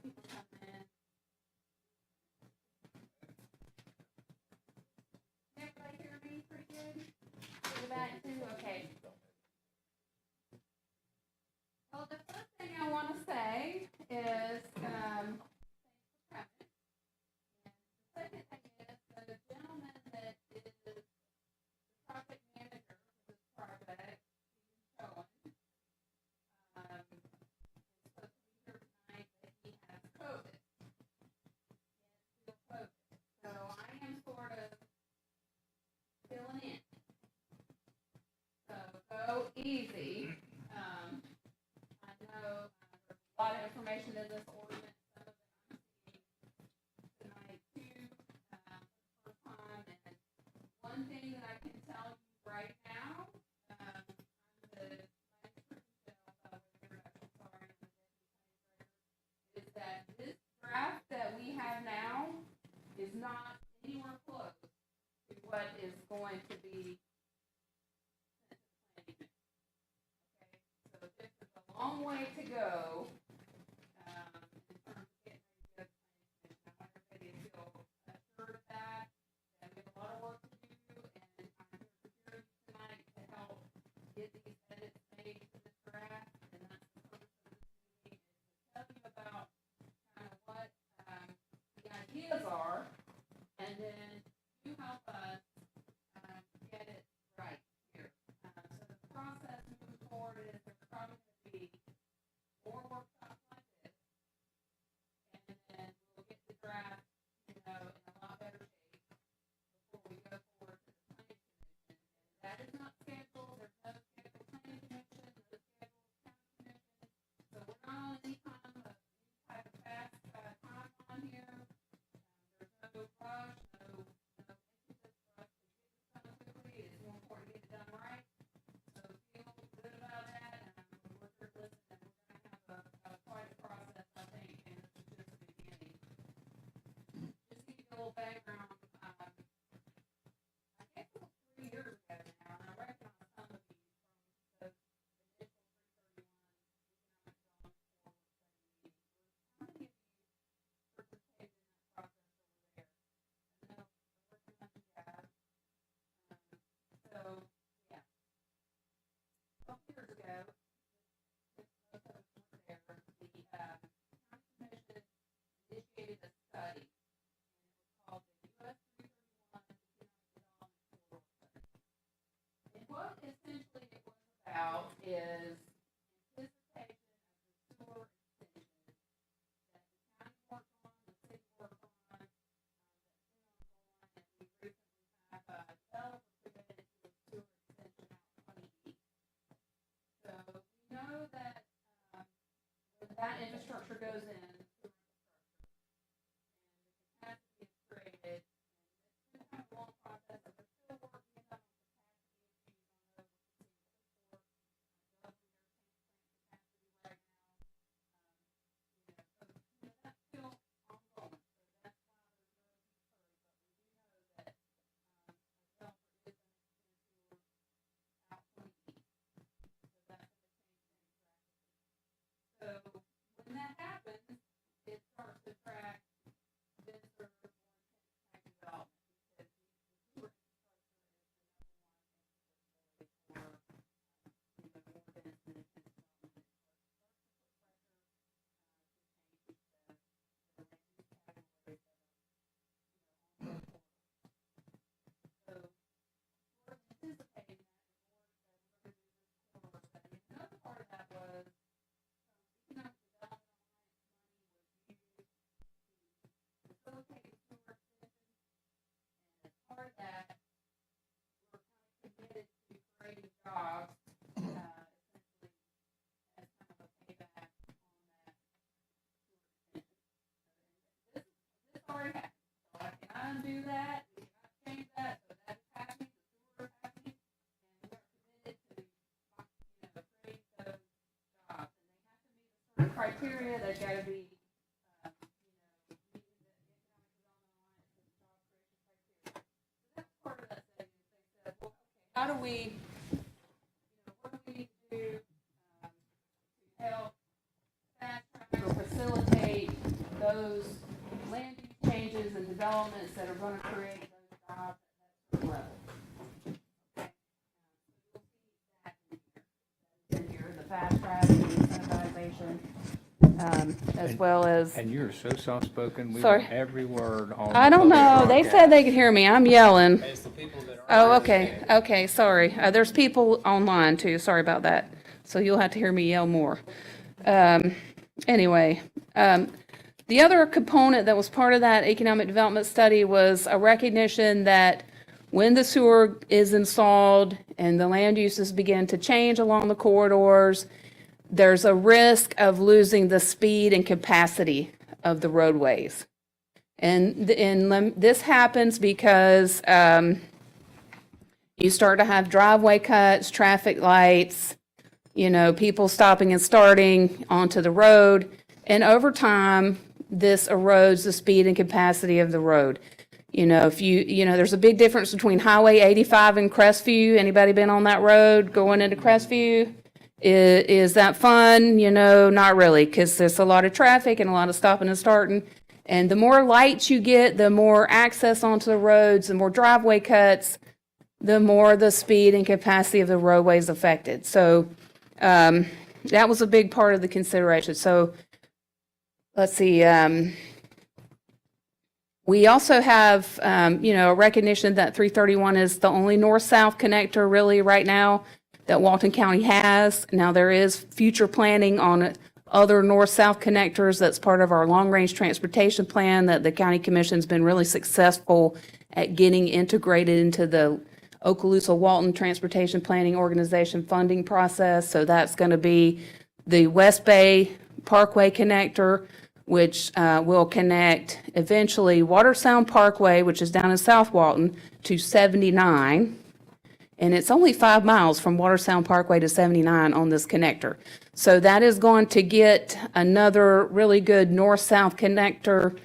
people coming in. Can everybody hear me pretty good? Go back to, okay. Well, the first thing I want to say is, thanks for coming. And the second thing is, the gentleman that is the project manager for this project, Stephen Cohen, is supposed to be here tonight, but he has COVID. He has still COVID. So I am sort of filling in. So go easy. I know there's a lot of information in this ordinance. Some of it I'm seeing tonight too, for the first time. And one thing that I can tell you right now, I'm the magistrate Michelle, with your introduction, sorry, I'm the deputy administrator, is that this draft that we have now is not anywhere close to what is going to be sent to the planning commission. Okay, so this is a long way to go, in terms of getting ready to go to the planning commission. I want everybody to feel assured of that we have a lot of work to do, and I'm here you tonight to help get these edits made to this draft, and that's the purpose of this meeting, is to tell you about kind of what, the ideas are, and then you help us, get it right here. So the process moving forward is there's probably going to be more workshops like this, and then we'll get the draft, in a lot better shape before we go forward to the planning commission. And that is not scheduled. There's no scheduled planning commission, no scheduled county commission. So we're not on any kind of fast timeline here. There's no rush, no impetus for us to get this done quickly. It's more important to get it done right. So feel good about that, and we're here to listen, and we're going to have quite a process, I think, and this is just the beginning. Just to give you a little background, I guess it was 3 years ago now, and I recognize some of you from the initial 331 economic development forum study meeting. How many of you participated in that process over there? I know the working on you guys. So, yeah. 12 years ago, if most of us weren't there, the county commission initiated a study, and it was called the US 331 Economic Development Corridor Study. And what essentially it was about is anticipation of the sewer extension that the county worked on, the city worked on, that's been ongoing, and we recently have a developer committed to a sewer extension out 20 East. So we know that when that infrastructure goes in, sewer infrastructure, and the capacity is created, and it's been kind of a long process, but there's still work being done on capacity issues. I know with the city of Clifford, doubling their tank plant capacity right now. So that's still ongoing. So that's why there's no huge hurry, but we do know that a developer is going to extend sewer out 20 East. So that's going to change things drastically. So when that happens, it starts to track this or more intense type development, because the sewer infrastructure is the number one impetus really for more dense and intense development. It starts to put pressure to change the land use categories that are on the corridor. So we're anticipating that in order that we're going to do this corridor study. And another part of that was some economic development alliance money was used to facilitate sewer extensions, and as part of that, we're kind of committed to creating jobs, essentially as kind of a payback on that sewer extension. This already happened, so I can undo that, we cannot change that, so that is happening, the sewer is happening, and we are committed to, creating those jobs, and they have to meet a certain criteria. They've got to be, meeting the Economic Development Alliance's job creation criteria. So that's part of that study. Is they said, well, okay, how do we, what do we need to do to help fast track or facilitate those land use changes and developments that are going to create those jobs at that level. In here, the fast track and incentivization, as well as. And you're so soft-spoken. We Sorry. want every word on. I the don't know. public They broadcast. said they could hear me. I'm yelling. It's the people that Oh, aren't okay. understanding. Okay. Sorry. There's people online too. Sorry about that. So you'll have to hear me yell more. Anyway, the other component that was part of that economic development study was a recognition that when the sewer is installed and the land uses begin to change along the corridors, there's a risk of losing the speed and capacity of the roadways. And this happens because you start to have driveway cuts, traffic lights, people stopping and starting onto the road. And over time, this erodes the speed and capacity of the road. There's a big difference between Highway 85 and Crestview. Anybody been on that road going into Crestview? Is that fun? Not really, because there's a lot of traffic and a lot of stopping and starting. And the more lights you get, the more access onto the roads, the more driveway cuts, the more the speed and capacity of the roadway is affected. So that was a big part of the consideration. So let's see. We also have, a recognition that 331 is the only north-south connector really right now that Walton County has. Now, there is future planning on other north-south connectors. That's part of our long-range transportation plan that the county commission's been really successful at getting integrated into the Okaloosa-Walton Transportation Planning Organization funding process. So that's going to be the West Bay Parkway connector, which will connect eventually Watersound Parkway, which is down in South Walton, to 79. And it's only 5 miles from Watersound Parkway to 79 on this connector. So that is going to get another really good north-south connector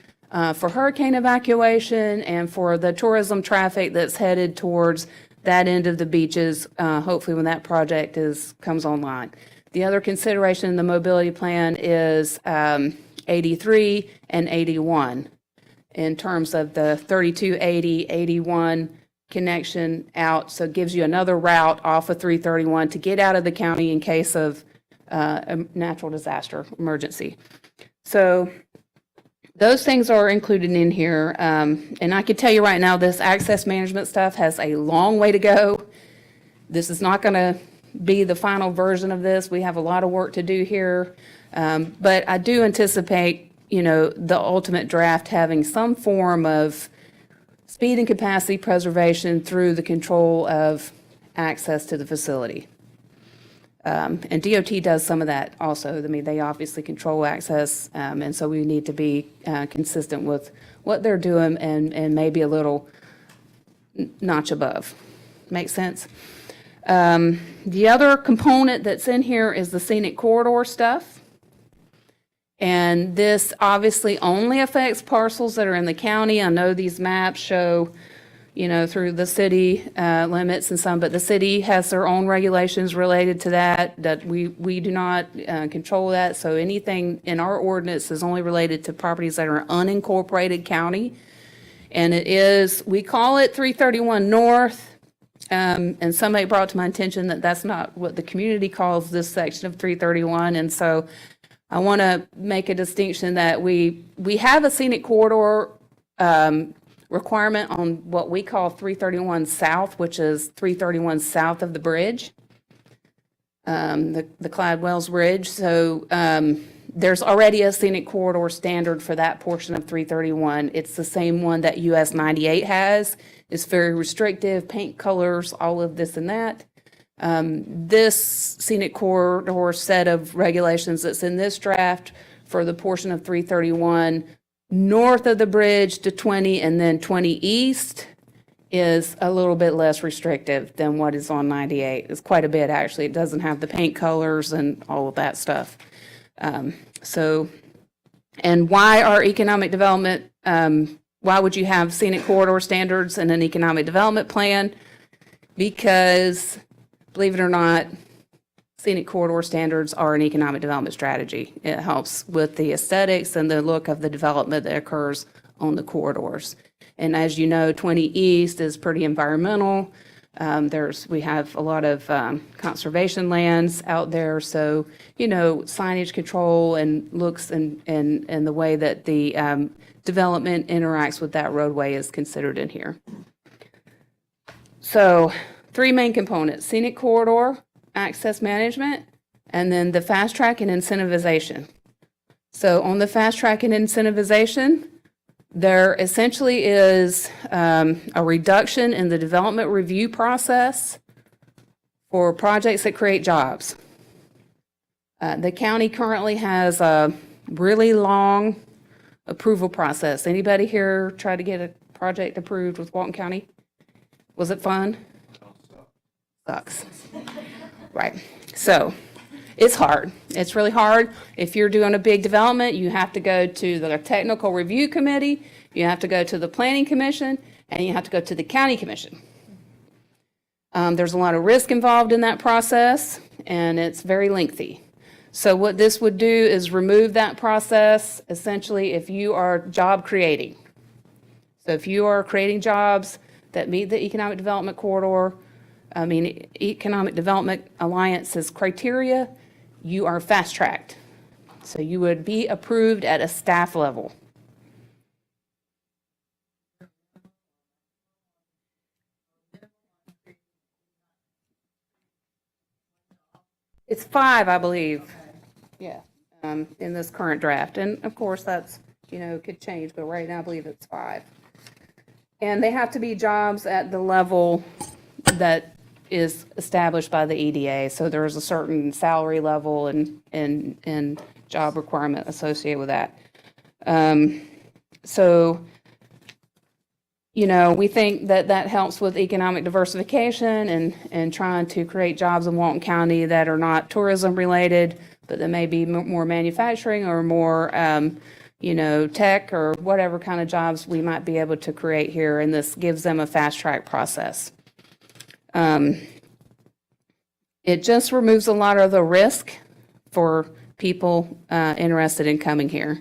for hurricane evacuation and for the tourism traffic that's headed towards that end of the beaches, hopefully when that project comes online. The other consideration in the mobility plan is 83 and 81 in terms of the 3280, 81 connection out. So it gives you another route off of 331 to get out of the county in case of a natural disaster emergency. So those things are included in here. And I can tell you right now, this access management stuff has a long way to go. This is not going to be the final version of this. We have a lot of work to do here. But I do anticipate, the ultimate draft having some form of speed and capacity preservation through the control of access to the facility. And DOT does some of that also. I mean, they obviously control access, and so we need to be consistent with what they're doing and maybe a little notch above. Make sense? The other component that's in here is the scenic corridor stuff. And this obviously only affects parcels that are in the county. I know these maps show, through the city limits and some, but the city has their own regulations related to that we do not control that. So anything in our ordinance is only related to properties that are unincorporated county. And we call it 331 North. And somebody brought to my attention that that's not what the community calls this section of 331. And so I want to make a distinction that we have a scenic corridor requirement on what we call 331 South, which is 331 south of the bridge, the Clyde Wells Bridge. So there's already a scenic corridor standard for that portion of 331. It's the same one that US 98 has. It's very restrictive, paint colors, all of this and that. This scenic corridor set of regulations that's in this draft for the portion of 331 north of the bridge to 20 and then 20 east is a little bit less restrictive than what is on 98. It's quite a bit, actually. It doesn't have the paint colors and all of that stuff. And why our economic development, why would you have scenic corridor standards in an economic development plan? Because, believe it or not, scenic corridor standards are an economic development strategy. It helps with the aesthetics and the look of the development that occurs on the corridors. And as you know, 20 East is pretty environmental. We have a lot of conservation lands out there, so, you know, signage control and looks and the way that the development interacts with that roadway is considered in here. So, three main components: scenic corridor, access management, and then the fast track and incentivization. So on the fast track and incentivization, there essentially is a reduction in the development review process for projects that create jobs. The county currently has a really long approval process. Anybody here try to get a project approved with Walton County? Was it fun? Sucks. Right. So it's hard. It's really hard. If you're doing a big development, you have to go to the technical review committee, you have to go to the planning commission, and you have to go to the county commission. There's a lot of risk involved in that process, and it's very lengthy. So what this would do is remove that process, essentially, if you are job creating. So if you are creating jobs that meet the Economic Development Alliance's criteria, you are fast-tracked. So you would be approved at a staff level. It's 5, I believe. Yeah, in this current draft. And of course, that's, you know, could change, but right now I believe it's 5. And they have to be jobs at the level that is established by the EDA. So there's a certain salary level and job requirement associated with that. So, you know, we think that that helps with economic diversification and trying to create jobs in Walton County that are not tourism related, but that may be more manufacturing or more, you know, tech or whatever kind of jobs we might be able to create here. And this gives them a fast track process. It just removes a lot of the risk for people interested in coming here.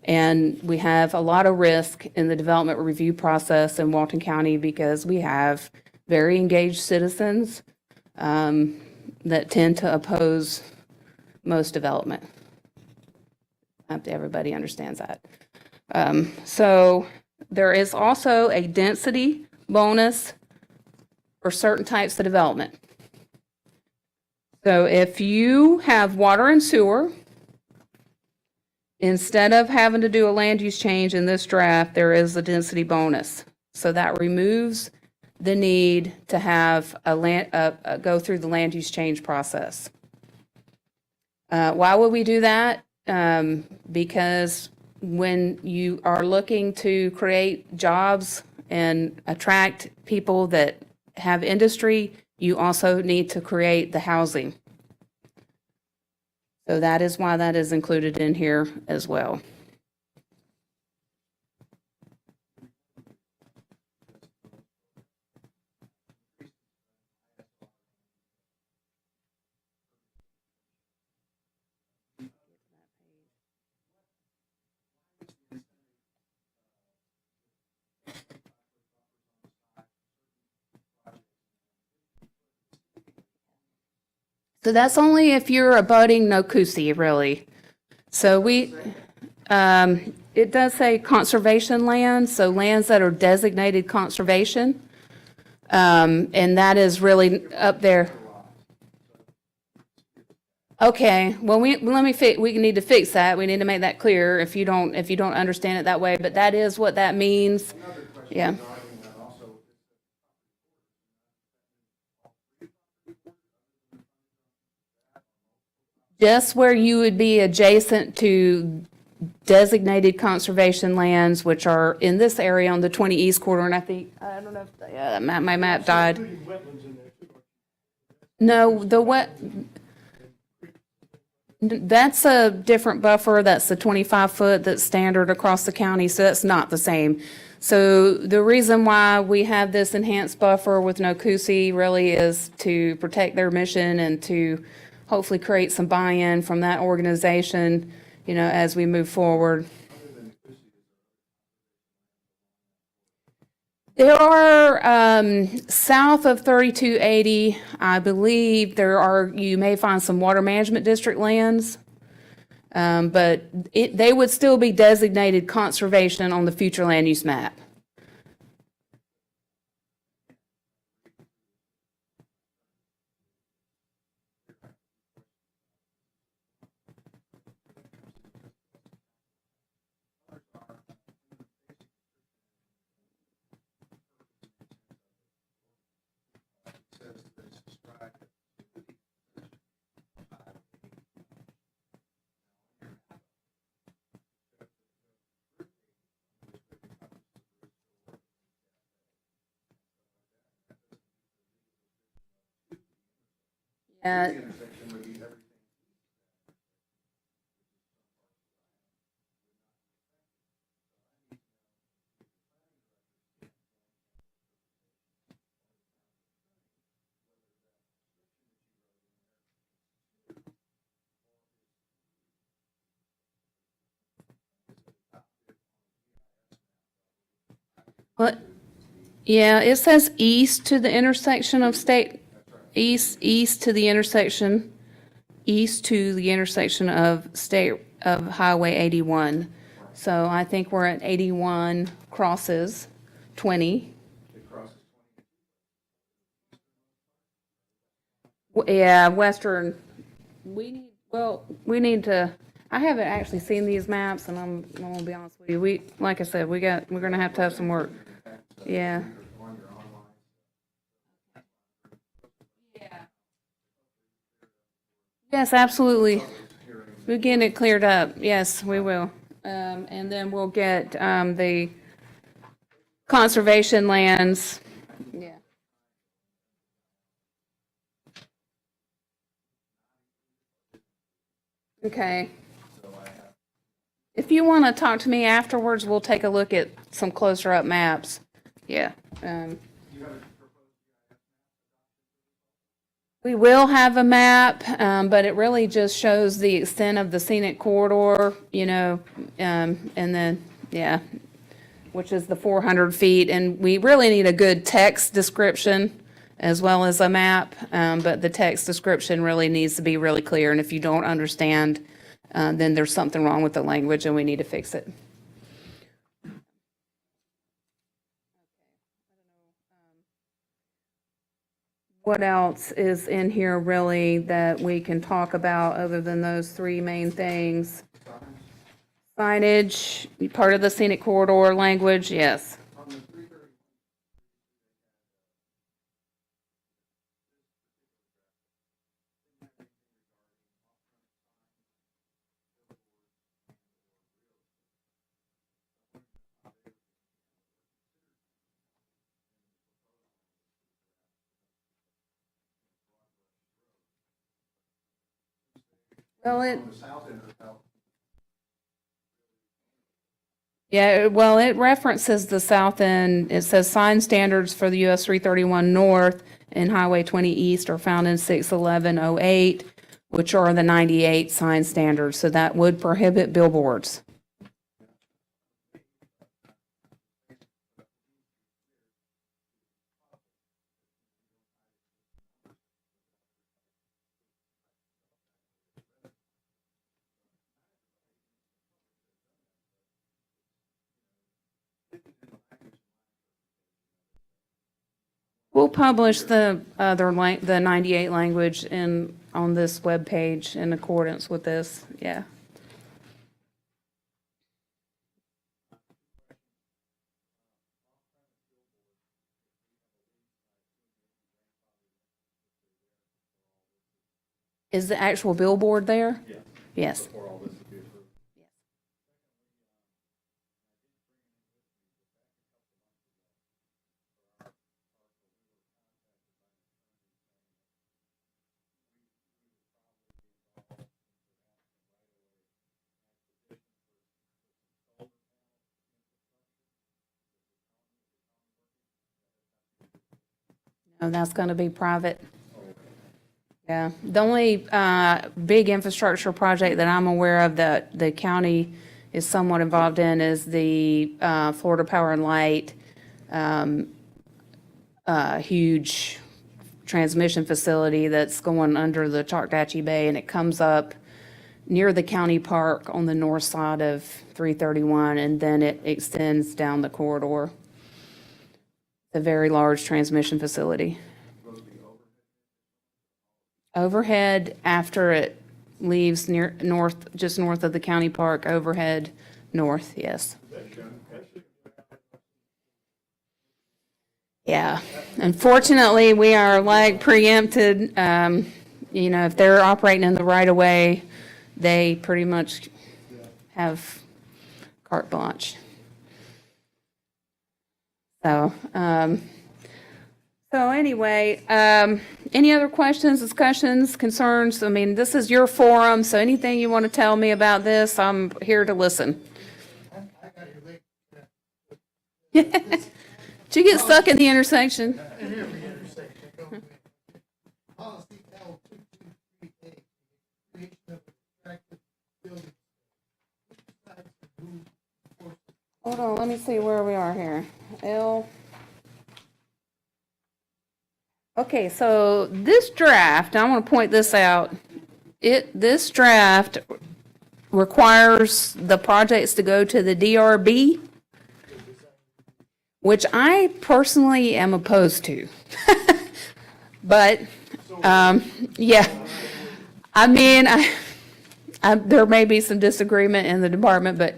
And we have a lot of risk in the development review process in Walton County because we have very engaged citizens that tend to oppose most development. I hope everybody understands that. So there is also a density bonus for certain types of development. So if you have water and sewer, instead of having to do a land use change in this draft, there is a density bonus. So that removes the need to have go through the land use change process. Why would we do that? Because when you are looking to create jobs and attract people that have industry, you also need to create the housing. So that is why that is included in here as well. So that's only if you're abutting Nokusi, really. So it does say conservation lands, so lands that are designated conservation. And that is really up there. Okay, well, we need to fix that. We need to make that clear if you don't understand it that way, but that is what that means. Yeah. Just where you would be adjacent to designated conservation lands, which are in this area on the 20 East corridor, and I don't know if my map died. No, that's a different buffer. That's the 25-foot that's standard across the county, so that's not the same. So the reason why we have this enhanced buffer with Nokusi really is to protect their mission and to hopefully create some buy-in from that organization, you know, as we move forward. There are, south of 3280, I believe you may find some water management district lands. But they would still be designated conservation on the future land use map. Uh, What? Yeah, it says east to the intersection of state, east to the intersection, of Highway 81. So I think we're at 81 crosses 20. Yeah, western, we need to, I haven't actually seen these maps, and I'm gonna be honest with you, like I said, we're gonna have to have some work. Yeah. Yes, absolutely. We're getting it cleared up. Yes, we will. And then we'll get, the conservation lands. Yeah. Okay. If you want to talk to me afterwards, we'll take a look at some closer up maps. Yeah. We will have a map, but it really just shows the extent of the scenic corridor, you know, and then, yeah, which is the 400 feet. And we really need a good text description as well as a map, but the text description really needs to be really clear. And if you don't understand, then there's something wrong with the language and we need to fix it. What else is in here really that we can talk about other than those three main things? Signage, part of the scenic corridor language, yes. Well, it references the south end. It says sign standards for the US 331 North and Highway 20 East are found in 61108, which are the 98 sign standards. So that would prohibit billboards. We'll publish the 98 language on this webpage in accordance with this, yeah. Is the actual billboard there? Yeah. Yes. No, that's going to be private. Yeah, the only big infrastructure project that I'm aware of that the county is somewhat involved in is the Florida Power and Light huge transmission facility that's going under the Choctawhatchee Bay, and it comes up near the county park on the north side of 331, and then it extends down the corridor. A very large transmission facility. Overhead, after it leaves near north, just north of the county park, overhead north, yes. Yeah, unfortunately, we are like preempted. You know, if they're operating in the right of way, they pretty much have carte blanche. So, anyway, any other questions, discussions, concerns? I mean, this is your forum, so anything you want to tell me about this, I'm here to listen. Did you get stuck in the intersection? Policy L223A, creation of attractive buildings. Hold on, let me see where we are here. Okay, so this draft, I want to point this out. This draft requires the projects to go to the DRB, which I personally am opposed to. But, yeah, I mean, there may be some disagreement in the department, but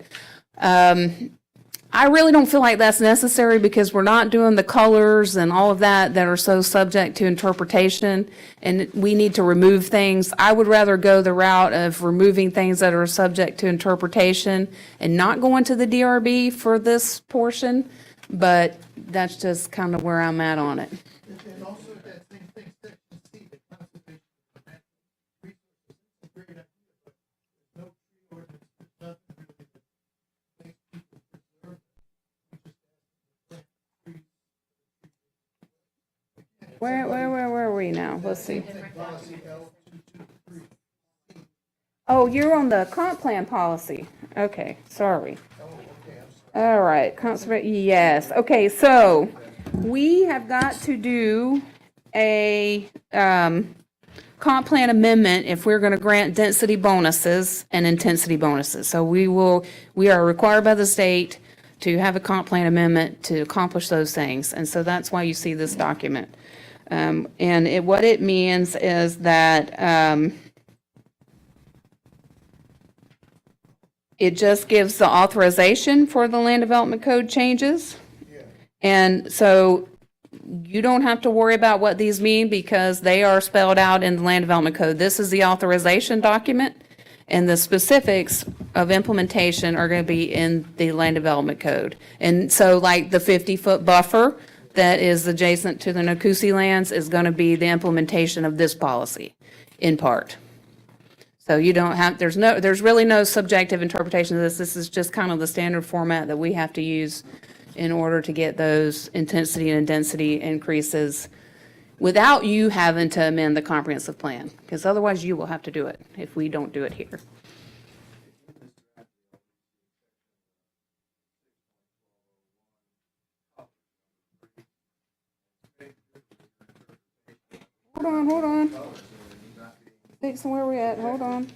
I really don't feel like that's necessary because we're not doing the colors and all of that are so subject to interpretation, and we need to remove things. I would rather go the route of removing things that are subject to interpretation and not going to the DRB for this portion, but that's just kind of where I'm at on it. And also that same thing, section C, the conservation of natural resources, it's a great idea, but there's no tree ordinance, there's nothing really that makes people preserve them. We just ask them to plant trees. Where are we now? Let's see. Policy L223. Oh, you're on the comp plan policy. Okay, sorry. All right, yes. Okay, so we have got to do a comp plan amendment if we're going to grant density bonuses and intensity bonuses. So we are required by the state to have a comp plan amendment to accomplish those things. And so that's why you see this document. What it means is that it just gives the authorization for the land development code changes. And so you don't have to worry about what these mean because they are spelled out in the land development code. This is the authorization document, and the specifics of implementation are going to be in the land development code. And so like the 50-foot buffer that is adjacent to the Nakusi lands is going to be the implementation of this policy in part. So you don't have, there's really no subjective interpretation of this. This is just kind of the standard format that we have to use in order to get those intensity and density increases without you having to amend the comprehensive plan, because otherwise you will have to do it if we don't do it here. Hold on. Fixing where we at, hold on.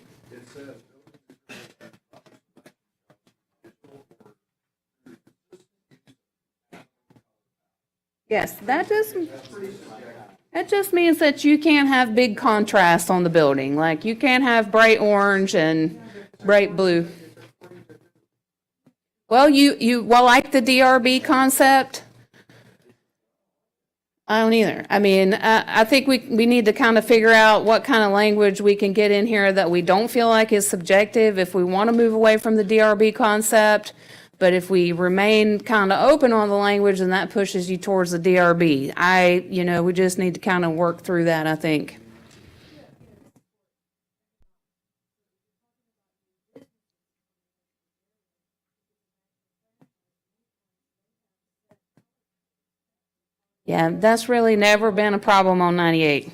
Yes, that just means that you can't have big contrast on the building. Like you can't have bright orange and bright blue. Well, you like the DRB concept? I don't either. I mean, I think we need to kind of figure out what kind of language we can get in here that we don't feel like is subjective if we want to move away from the DRB concept. But if we remain kind of open on the language, then that pushes you towards the DRB. We just need to kind of work through that, I think. Yeah, that's really never been a problem on 98.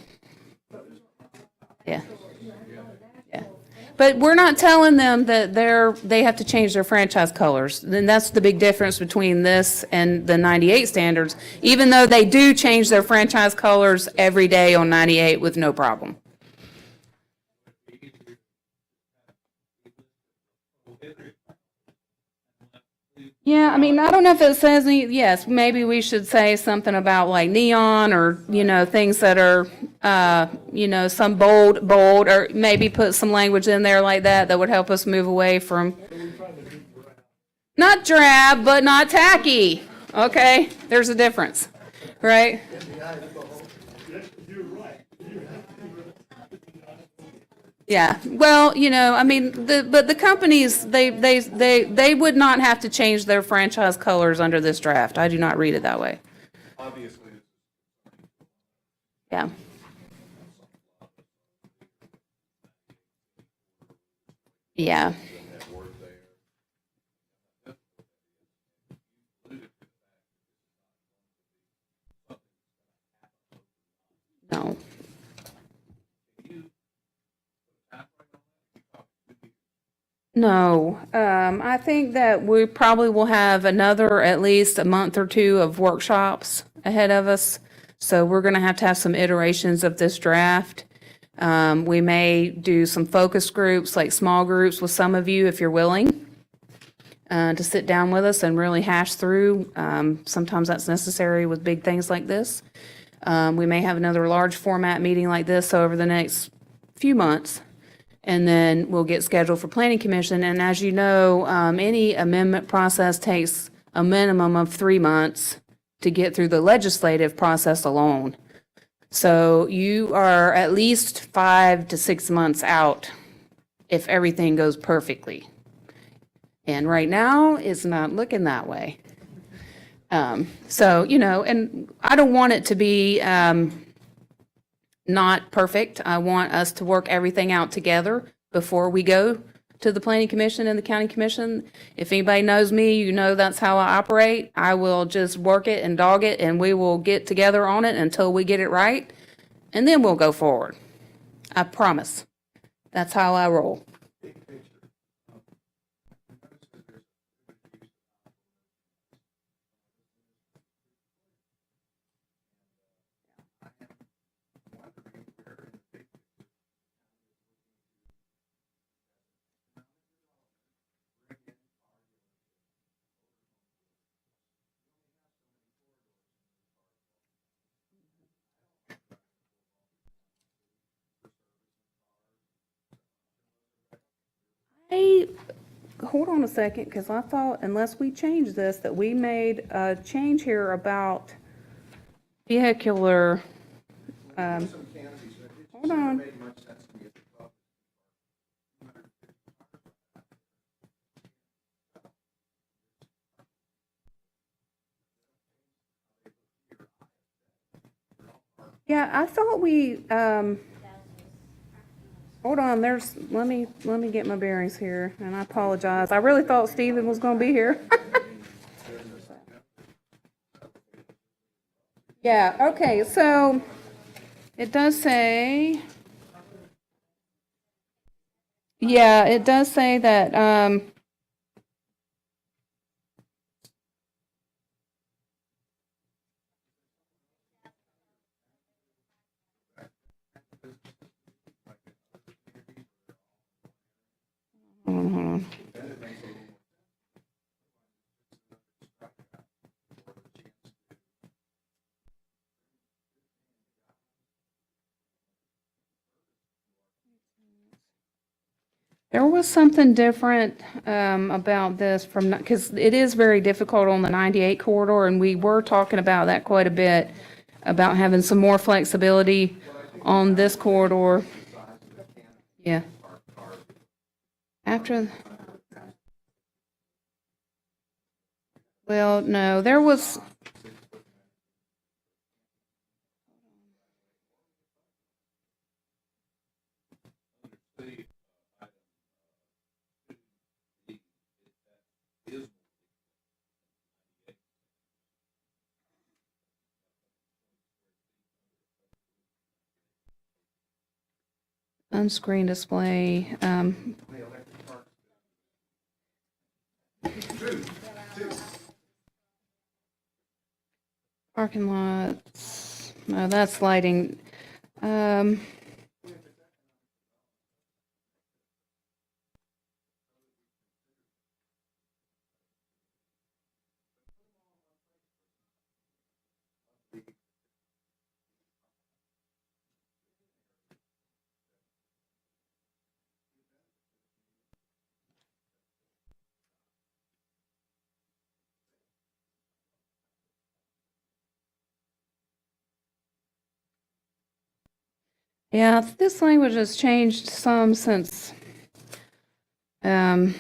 But we're not telling them that they have to change their franchise colors. Then that's the big difference between this and the 98 standards, even though they do change their franchise colors every day on 98 with no problem. Yeah, I mean, I don't know if it says any, yes, maybe we should say something about like neon or, things that are, some bold, or maybe put some language in there like that would help us move away from, not drab, but not tacky, okay? There's a difference, right? Yeah, well, I mean, but the companies, they would not have to change their franchise colors under this draft. I do not read it that way. Obviously, Yeah. Yeah. that word there. No. No, I think that we probably will have another, at least a month or two of workshops ahead of us. So we're going to have some iterations of this draft. We may do some focus groups, like small groups with some of you, if you're willing, to sit down with us and really hash through. Sometimes that's necessary with big things like this. We may have another large format meeting like this over the next few months. And then we'll get scheduled for planning commission. And as you know, any amendment process takes a minimum of 3 months to get through the legislative process alone. So you are at least 5 to 6 months out if everything goes perfectly. And right now, it's not looking that way. So, and I don't want it to be not perfect. I want us to work everything out together before we go to the planning commission and the county commission. If anybody knows me, that's how I operate. I will just work it and dog it, and we will get together on it until we get it right, and then we'll go forward. I promise. That's how I roll. Hey, hold on a second, because I thought unless we change this, that we made a change here about vehicular, hold on. Yeah, I thought we, hold on, let me get my bearings here, and I apologize. I really thought Stephen was gonna be here. Yeah, okay, so it does say, yeah, it does say that, hold on. There was something different about this because it is very difficult on the 98 corridor, and we were talking about that quite a bit, about having some more flexibility on this corridor. Yeah. Well, no, there was, sunscreen display, parking lots, no, that's lighting. Yeah, this language has changed some since, well,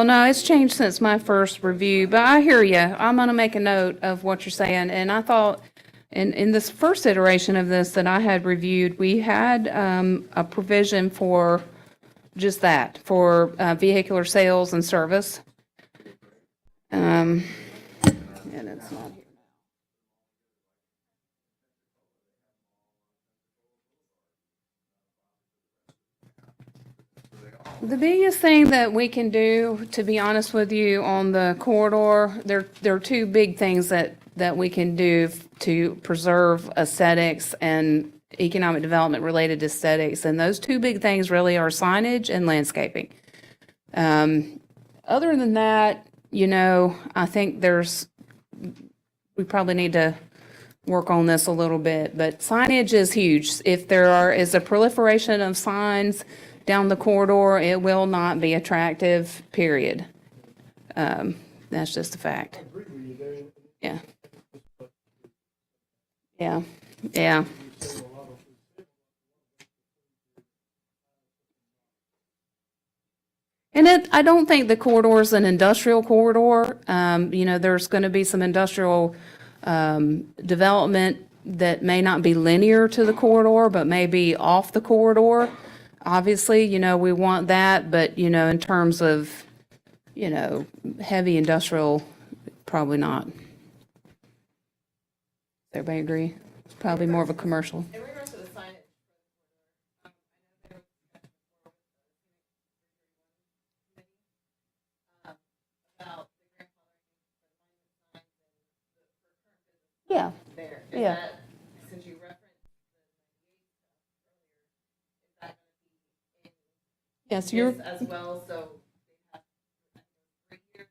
no, it's changed since my first review, but I hear you. I'm gonna make a note of what you're saying, and I thought in this first iteration of this that I had reviewed, we had, a provision for just that, for, vehicular sales and service. And it's not here. The biggest thing that we can do, to be honest with you, on the corridor, there are two big things that we can do to preserve aesthetics and economic development related to aesthetics. And those two big things really are signage and landscaping. Other than that, I think we probably need to work on this a little bit, but signage is huge. If there is a proliferation of signs down the corridor, it will not be attractive, period. That's just a fact. Yeah. Yeah, yeah. And I don't think the corridor is an industrial corridor. There's going to be some industrial development that may not be linear to the corridor, but may be off the corridor. Obviously, we want that, but, in terms of, heavy industrial, probably not. Everybody agree? It's probably more of a commercial. In regards to the signage, I know there was discussion before with the about the grandfathering for the Yeah, current business there. Is Yeah. that, since you referenced the 98 stuff earlier, is that going to be yes, in you're, this as well? So they have 3 years,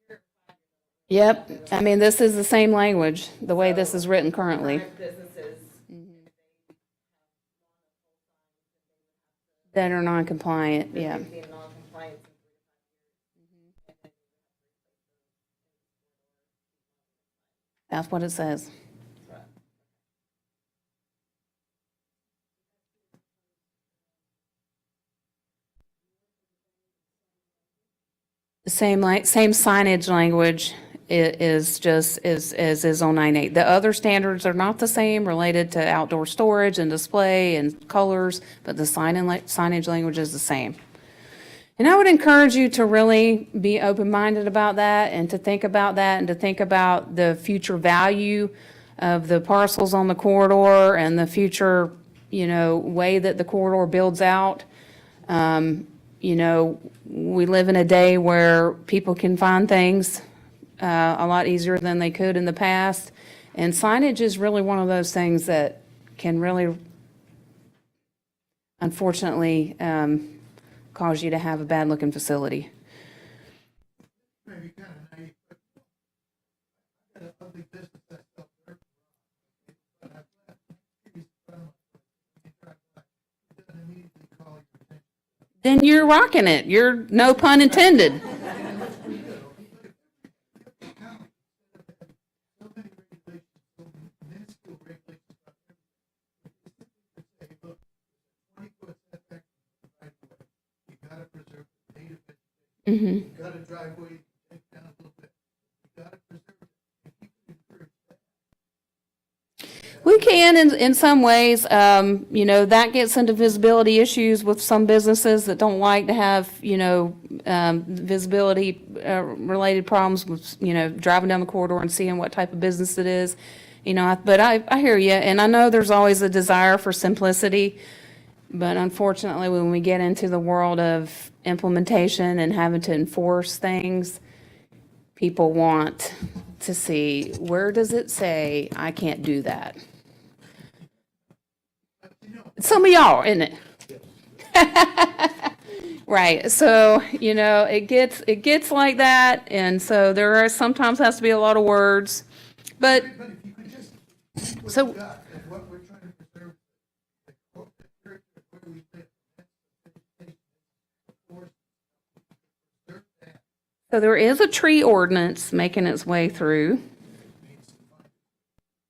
3 years, 5 years. yep. I mean, this is the same language, the way this is written currently. Current businesses, That are non-compliant, yeah. they'd be in non-compliance in 3 to 5 years. That's what it says. The same signage language is just as is on 9.8. The other standards are not the same related to outdoor storage and display and colors, but the signage language is the same. And I would encourage you to really be open-minded about that and to think about that and to think about the future value of the parcels on the corridor and the future, way that the corridor builds out. We live in a day where people can find things a lot easier than they could in the past. And signage is really one of those things that can really, unfortunately, cause you to have a bad-looking facility. Maybe kind of naive, but I got a ugly business that's up there. But I've left trees in front of my, you drive by, it doesn't immediately call your attention. Then you're rocking it. You're, no pun intended. So many regulations, so minuscule regulations about everything. They simply say, look, 20-foot setback right away. You gotta preserve the native vegetation. You got a driveway, take down a little bit. You gotta preserve it. And you can encourage that. can in some ways. You know, that gets into visibility issues with some businesses that don't like to have, you know, visibility related problems with, you know, driving down the corridor and seeing what type of business it is. You know, but I hear you, and I know there's always a desire for simplicity, but unfortunately, when we get into the world of implementation and having to enforce things, people want to see, where does it say I can't do that? Some of y'all, isn't it? Right, so, you know, it gets like that, and so there are, sometimes has to be a lot of words, but, But if you could just, keep what So- you got and what we're trying to preserve, the character of where we live, that's the vegetation, of course, preserve that. so there is a tree ordinance making its way through.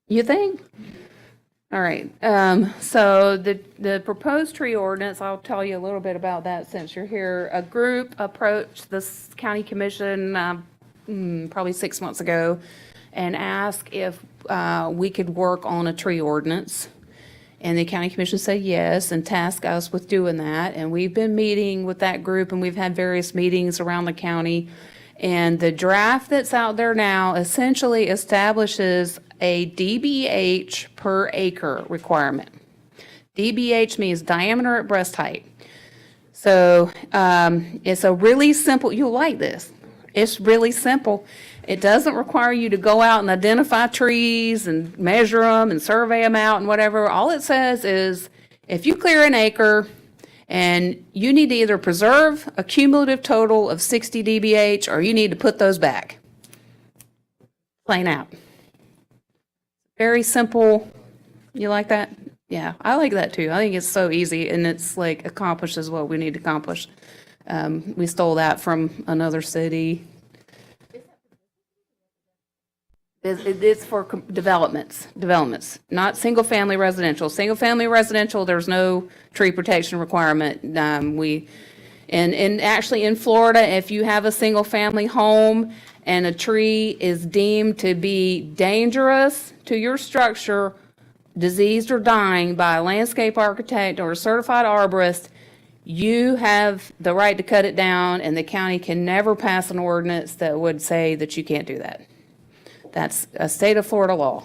You think? All right, so the proposed tree ordinance, I'll tell you a little bit about that since you're here. A group approached this county commission, probably 6 months ago, and asked if, we could work on a tree ordinance. And the county commission said yes and tasked us with doing that. And we've been meeting with that group and we've had various meetings around the county. And the draft that's out there now essentially establishes a DBH per acre requirement. DBH means diameter at breast height. So it's a really simple, you'll like this. It's really simple. It doesn't require you to go out and identify trees and measure them and survey them out and whatever. All it says is if you clear an acre and you need to either preserve a cumulative total of 60 DBH or you need to put those back. Plain out. Very simple. You like that? Yeah, I like that too. I think it's so easy and it's like accomplishes what we need to accomplish. We stole that from another city. It's for developments, not single-family residential. Single-family residential, there's no tree protection requirement. And actually in Florida, if you have a single-family home and a tree is deemed to be dangerous to your structure, diseased or dying by a landscape architect or a certified arborist, you have the right to cut it down, and the county can never pass an ordinance that would say that you can't do that. That's a state of Florida law.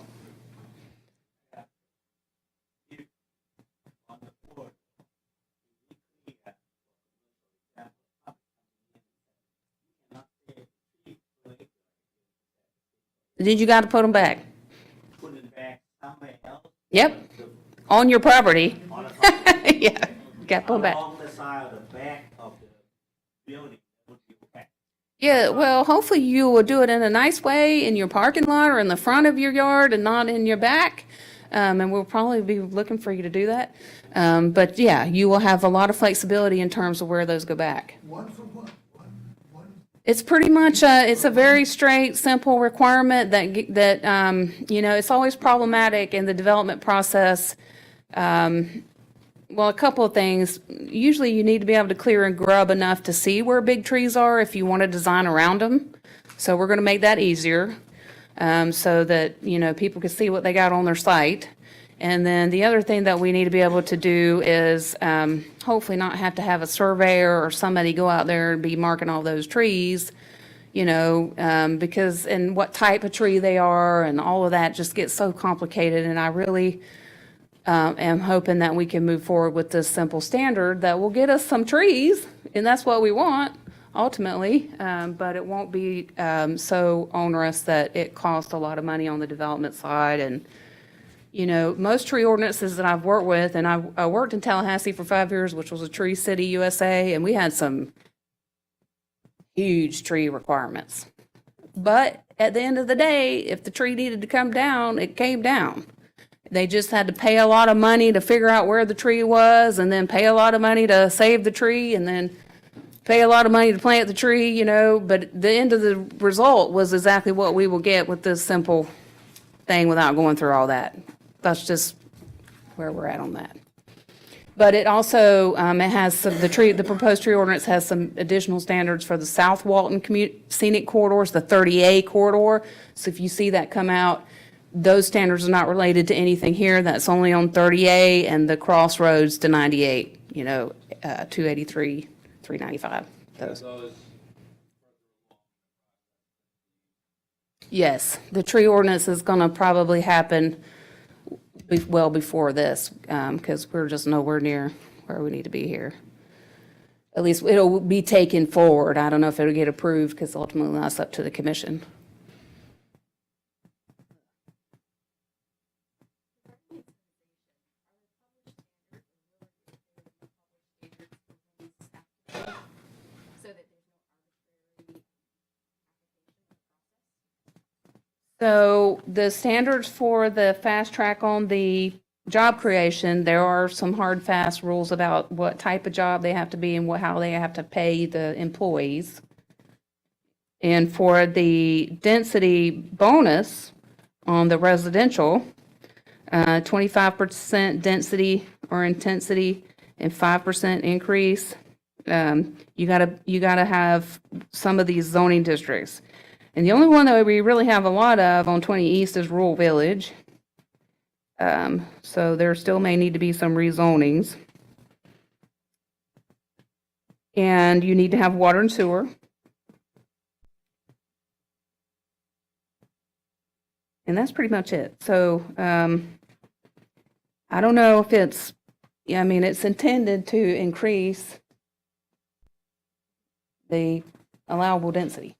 Then you got to put them back. Put it back somewhere else. Yep, on your property. On the, Yeah, got to put them back. along the side of the back of the building would be okay. Yeah, well, hopefully you will do it in a nice way in your parking lot or in the front of your yard and not in your back. And we'll probably be looking for you to do that. But yeah, you will have a lot of flexibility in terms of where those go back. One for one. It's pretty much it's a very straight, simple requirement that you know, it's always problematic in the development process. Well, a couple of things. Usually you need to be able to clear and grub enough to see where big trees are if you want to design around them. So we're going to make that easier so that, you know, people can see what they got on their site. And then the other thing that we need to be able to do is hopefully not have to have a surveyor or somebody go out there and be marking all those trees, you know, because, and what type of tree they are and all of that just gets so complicated. And I really am hoping that we can move forward with this simple standard that will get us some trees, and that's what we want ultimately, but it won't be so onerous that it costs a lot of money on the development side. And you know, most tree ordinances that I've worked with, and I worked in Tallahassee for 5 years, which was a Tree City, USA, and we had some huge tree requirements. But at the end of the day, if the tree needed to come down, it came down. They just had to pay a lot of money to figure out where the tree was, and then pay a lot of money to save the tree, and then pay a lot of money to plant the tree, you know, but the end of the result was exactly what we will get with this simple thing without going through all that. That's just where we're at on that. But it also, it has some, the proposed tree ordinance has some additional standards for the South Walton Scenic Corridors, the 30A corridor. So if you see that come out, those standards are not related to anything here. That's only on 30A and the crossroads to 98, 283, 395. Those. Yes, the tree ordinance is going to probably happen well before this, because we're just nowhere near where we need to be here. At least it'll be taken forward. I don't know if it'll get approved, because ultimately that's up to the commission. So the standards for the fast track on the job creation, there are some hard, fast rules about what type of job they have to be and how they have to pay the employees. And for the density bonus on the residential, 25% density or intensity and 5% increase. You gotta have some of these zoning districts. And the only one that we really have a lot of on 20 East is Rural Village. So there still may need to be some rezonings. And you need to have water and sewer. And that's pretty much it. So I don't know if it's, I mean, it's intended to increase the allowable density.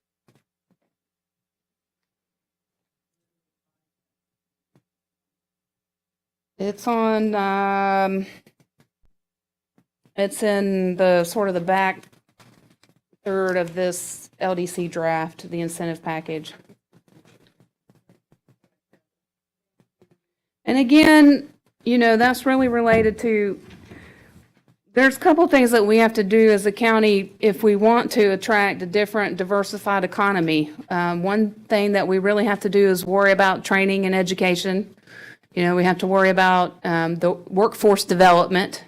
It's on, it's in the sort of the back third of this LDC draft, the incentive package. And again, that's really related to, there's a couple things that we have to do as a county if we want to attract a different diversified economy. One thing that we really have to do is worry about training and education. We have to worry about the workforce development.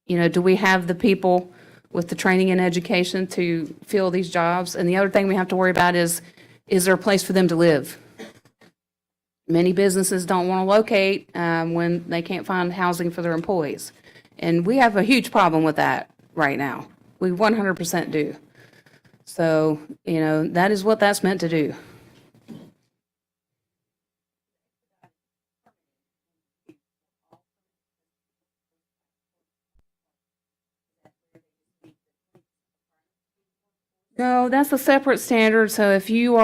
Do we have the people with the training and education to fill these jobs? And the other thing we have to worry about is there a place for them to live? Many businesses don't want to locate when they can't find housing for their employees. And we have a huge problem with that right now. We 100% do. So, that is what that's meant to do. No, that's a separate standard. So if you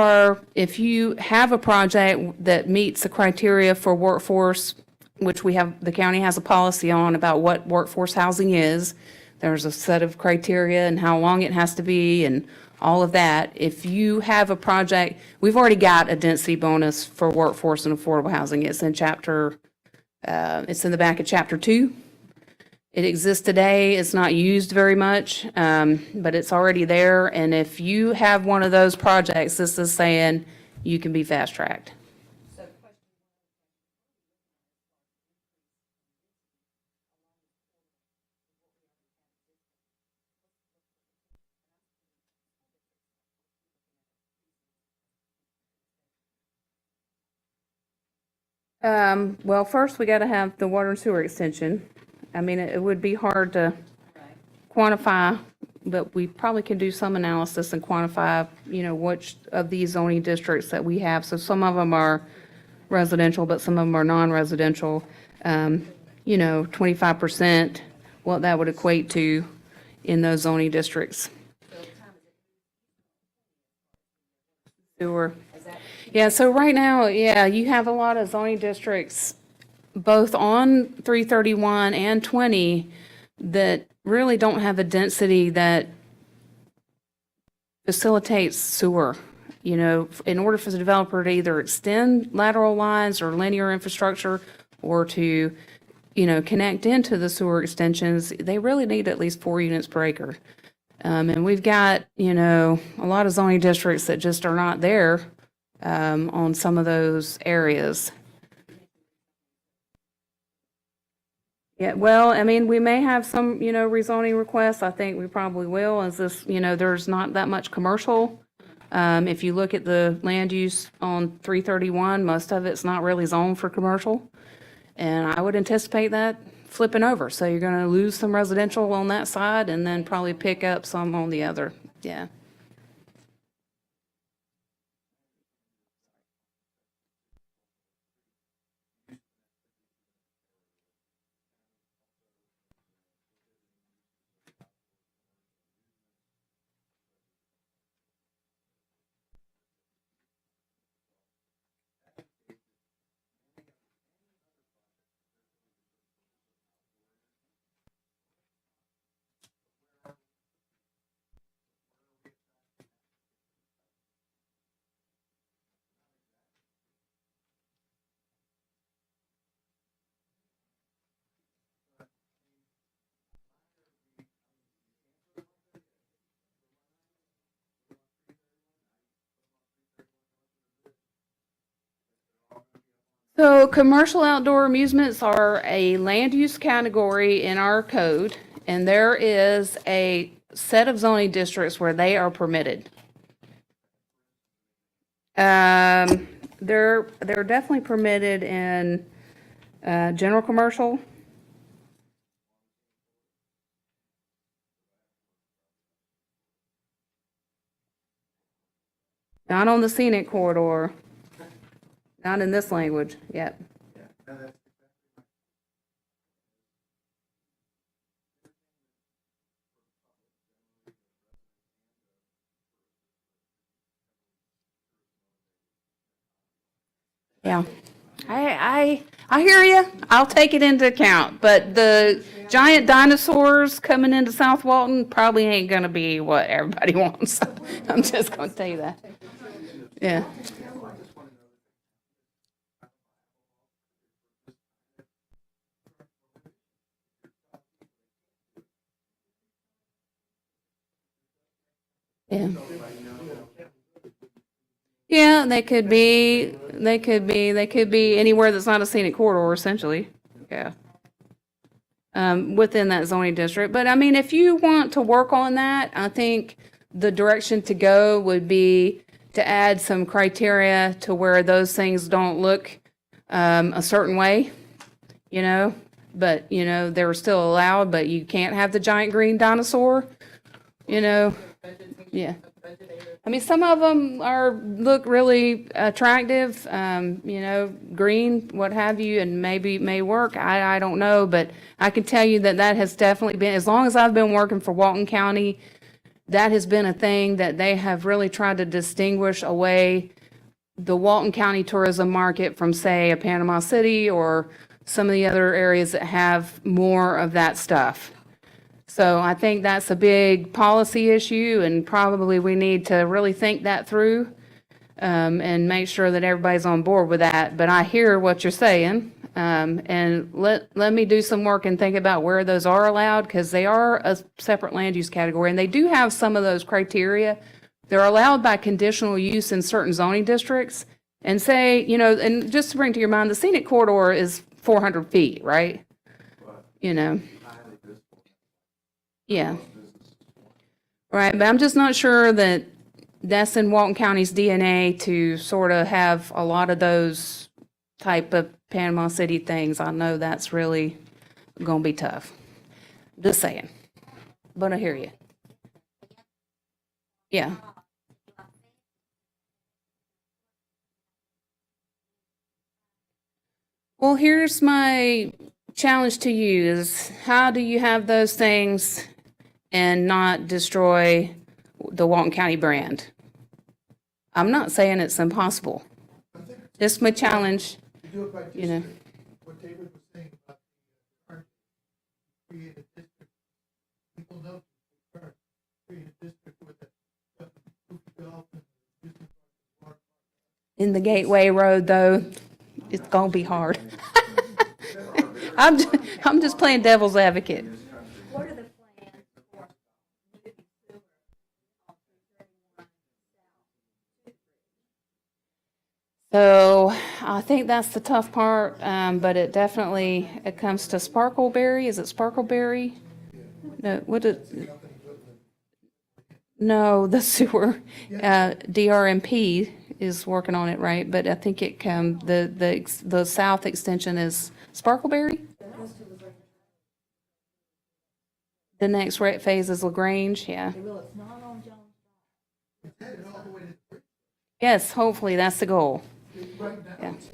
have a project that meets the criteria for workforce, which the county has a policy on about what workforce housing is, there's a set of criteria and how long it has to be and all of that. If you have a project, we've already got a density bonus for workforce and affordable housing. It's in it's in the back of chapter 2. It exists today. It's not used very much, but it's already there. And if you have one of those projects, this is saying you can be fast-tracked. Well, first we got to have the water and sewer extension. I mean, it would be hard to quantify, but we probably can do some analysis and quantify, which of these zoning districts that we have. So some of them are residential, but some of them are non-residential. 25%, what that would equate to in those zoning districts. Sewer. Yeah, so right now, you have a lot of zoning districts, both on 331 and 20, that really don't have a density that facilitates sewer. In order for the developer to either extend lateral lines or linear infrastructure or to, connect into the sewer extensions, they really need at least 4 units per acre. And we've got, a lot of zoning districts that just are not there on some of those areas. Yeah, well, I mean, we may have some, rezoning requests. I think we probably will. There's not that much commercial If you look at the land use on 331, most of it's not really zoned for commercial. And I would anticipate that flipping over. So you're going to lose some residential on that side and then probably pick up some on the other. Yeah. So commercial outdoor amusements are a land use category in our code, and there is a set of zoning districts where they are permitted. They're definitely permitted in general commercial. Not on the scenic corridor. Not in this language yet. Yeah. I hear you. I'll take it into account, but the giant dinosaurs coming into South Walton probably ain't gonna be what everybody wants. I'm just gonna tell you that. Yeah. Yeah. Yeah, they could be anywhere that's not a scenic corridor, essentially. Yeah. Within that zoning district. But I mean, if you want to work on that, I think the direction to go would be to add some criteria to where those things don't look a certain way, you know, but, you know, they're still allowed, but you can't have the giant green dinosaur, you know. Yeah. I mean, some of them look really attractive, you know, green, what have you, and maybe may work. I don't know, but I can tell you that has definitely been, as long as I've been working for Walton County, that has been a thing that they have really tried to distinguish away the Walton County tourism market from, say, a Panama City or some of the other areas that have more of that stuff. So I think that's a big policy issue, and probably we need to really think that through and make sure that everybody's on board with that. But I hear what you're saying, and let me do some work and think about where those are allowed, because they are a separate land use category, and they do have some of those criteria. They're allowed by conditional use in certain zoning districts. And say, you know, and just to bring to your mind, the scenic corridor is 400 feet, right? You know. Yeah. Right, but I'm just not sure that that's in Walton County's DNA to sort of have a lot of those type of Panama City things. I know that's really going to be tough. Just saying. But I hear you. Yeah. Well, here's my challenge to you is how do you have those things and not destroy the Walton County brand? I'm not saying it's impossible. Just my challenge, You do it by you know. district. What David was saying about the current created district. People know the current created district with the golf and business park. In the Gateway Road, though, it's gonna be hard. I'm just playing devil's advocate. What are the plans for moving sewer on 331 south? So I think that's the tough part, but it definitely, it comes to Sparkleberry. Is it Sparkleberry? No, what is, No, the sewer, DRMP is working on it, right? But I think the south extension is Sparkleberry? The next phase is LaGrange, yeah. It's headed all the way to the bridge. Yes, hopefully, that's the goal. Right now, Yeah. it's-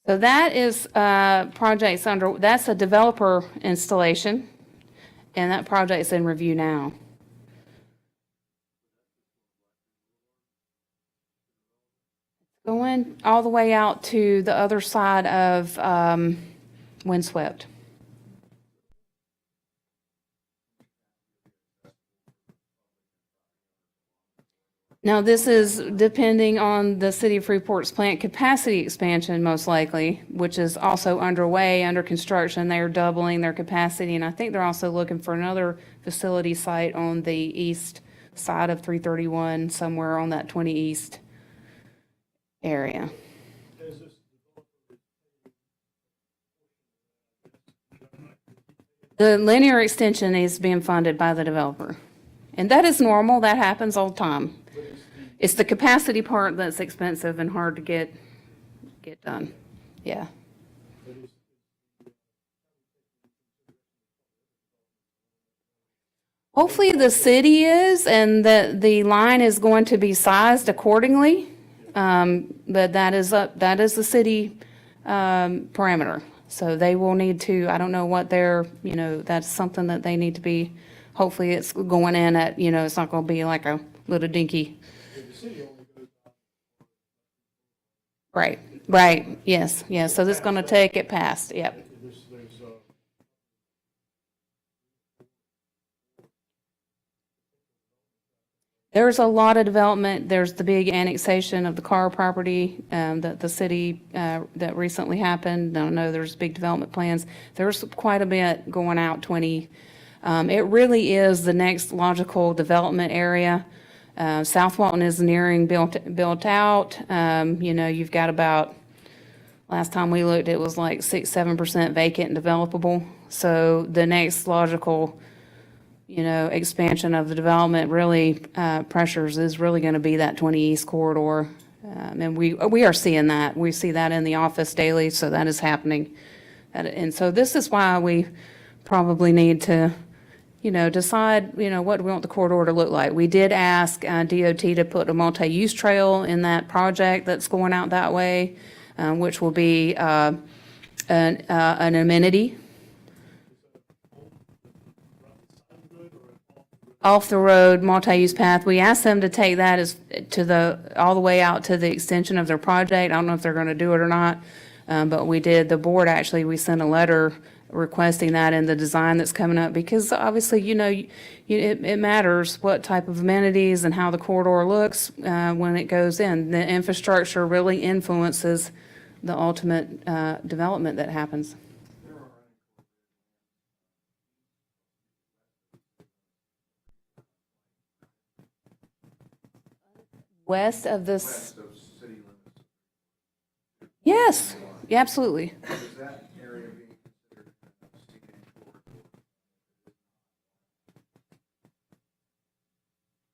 So that is projects under, that's a developer installation, and that project's in review now. Going all the way out to the other side of Windswept. Now, this is depending on the City of Freeport's plant capacity expansion, most likely, which is also underway, under construction. They are doubling their capacity, and I think they're also looking for another facility site on the east side of 331, somewhere on that 20 East area. The linear extension is being funded by the developer. And that is normal, that happens all the time. It's the capacity part that's expensive and hard to get done, yeah. Hopefully the city is, and that the line is going to be sized accordingly. But that is the city parameter. So they will need to, I don't know what their, that's something that they need to be, hopefully it's going in at, it's not going to be like a little dinky. Right, yes, so this is going to take it past, yep. There's a lot of development. There's the big annexation of the Carr property that the city, that recently happened. I don't know, there's big development plans. There's quite a bit going out 20. It really is the next logical development area. South Walton is nearing built out. You've got about, last time we looked, it was like 6-7% vacant and developable. So the next logical expansion of the development really pressures is really going to be that 20 East corridor. And we are seeing that. We see that in the office daily, so that is happening. And so this is why we probably need to, decide, what we want the corridor to look like. We did ask DOT to put a multi-use trail in that project that's going out that way, which will be an amenity. Off the road, multi-use path. We asked them to take that all the way out to the extension of their project. I don't know if they're going to do it or not, but we did. The board actually, we sent a letter requesting that in the design that's coming up, because obviously, it matters what type of amenities and how the corridor looks when it goes in. The infrastructure really influences the ultimate development that happens. West of this. West of city limits. Yes, yeah, absolutely. Is that area being considered a scenic corridor?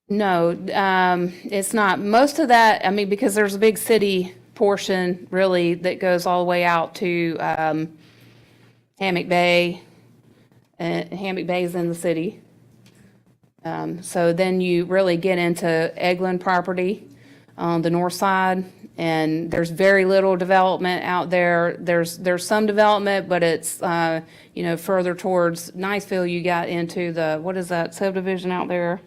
No, it's not. Most of that, because there's a big city portion really that goes all the way out to Hammock Bay. Hammock Bay is in the city. So then you really get into Eglin property on the north side, and there's very little development out there. There's some development, but it's, further towards Niceville, you got into what is that subdivision out there?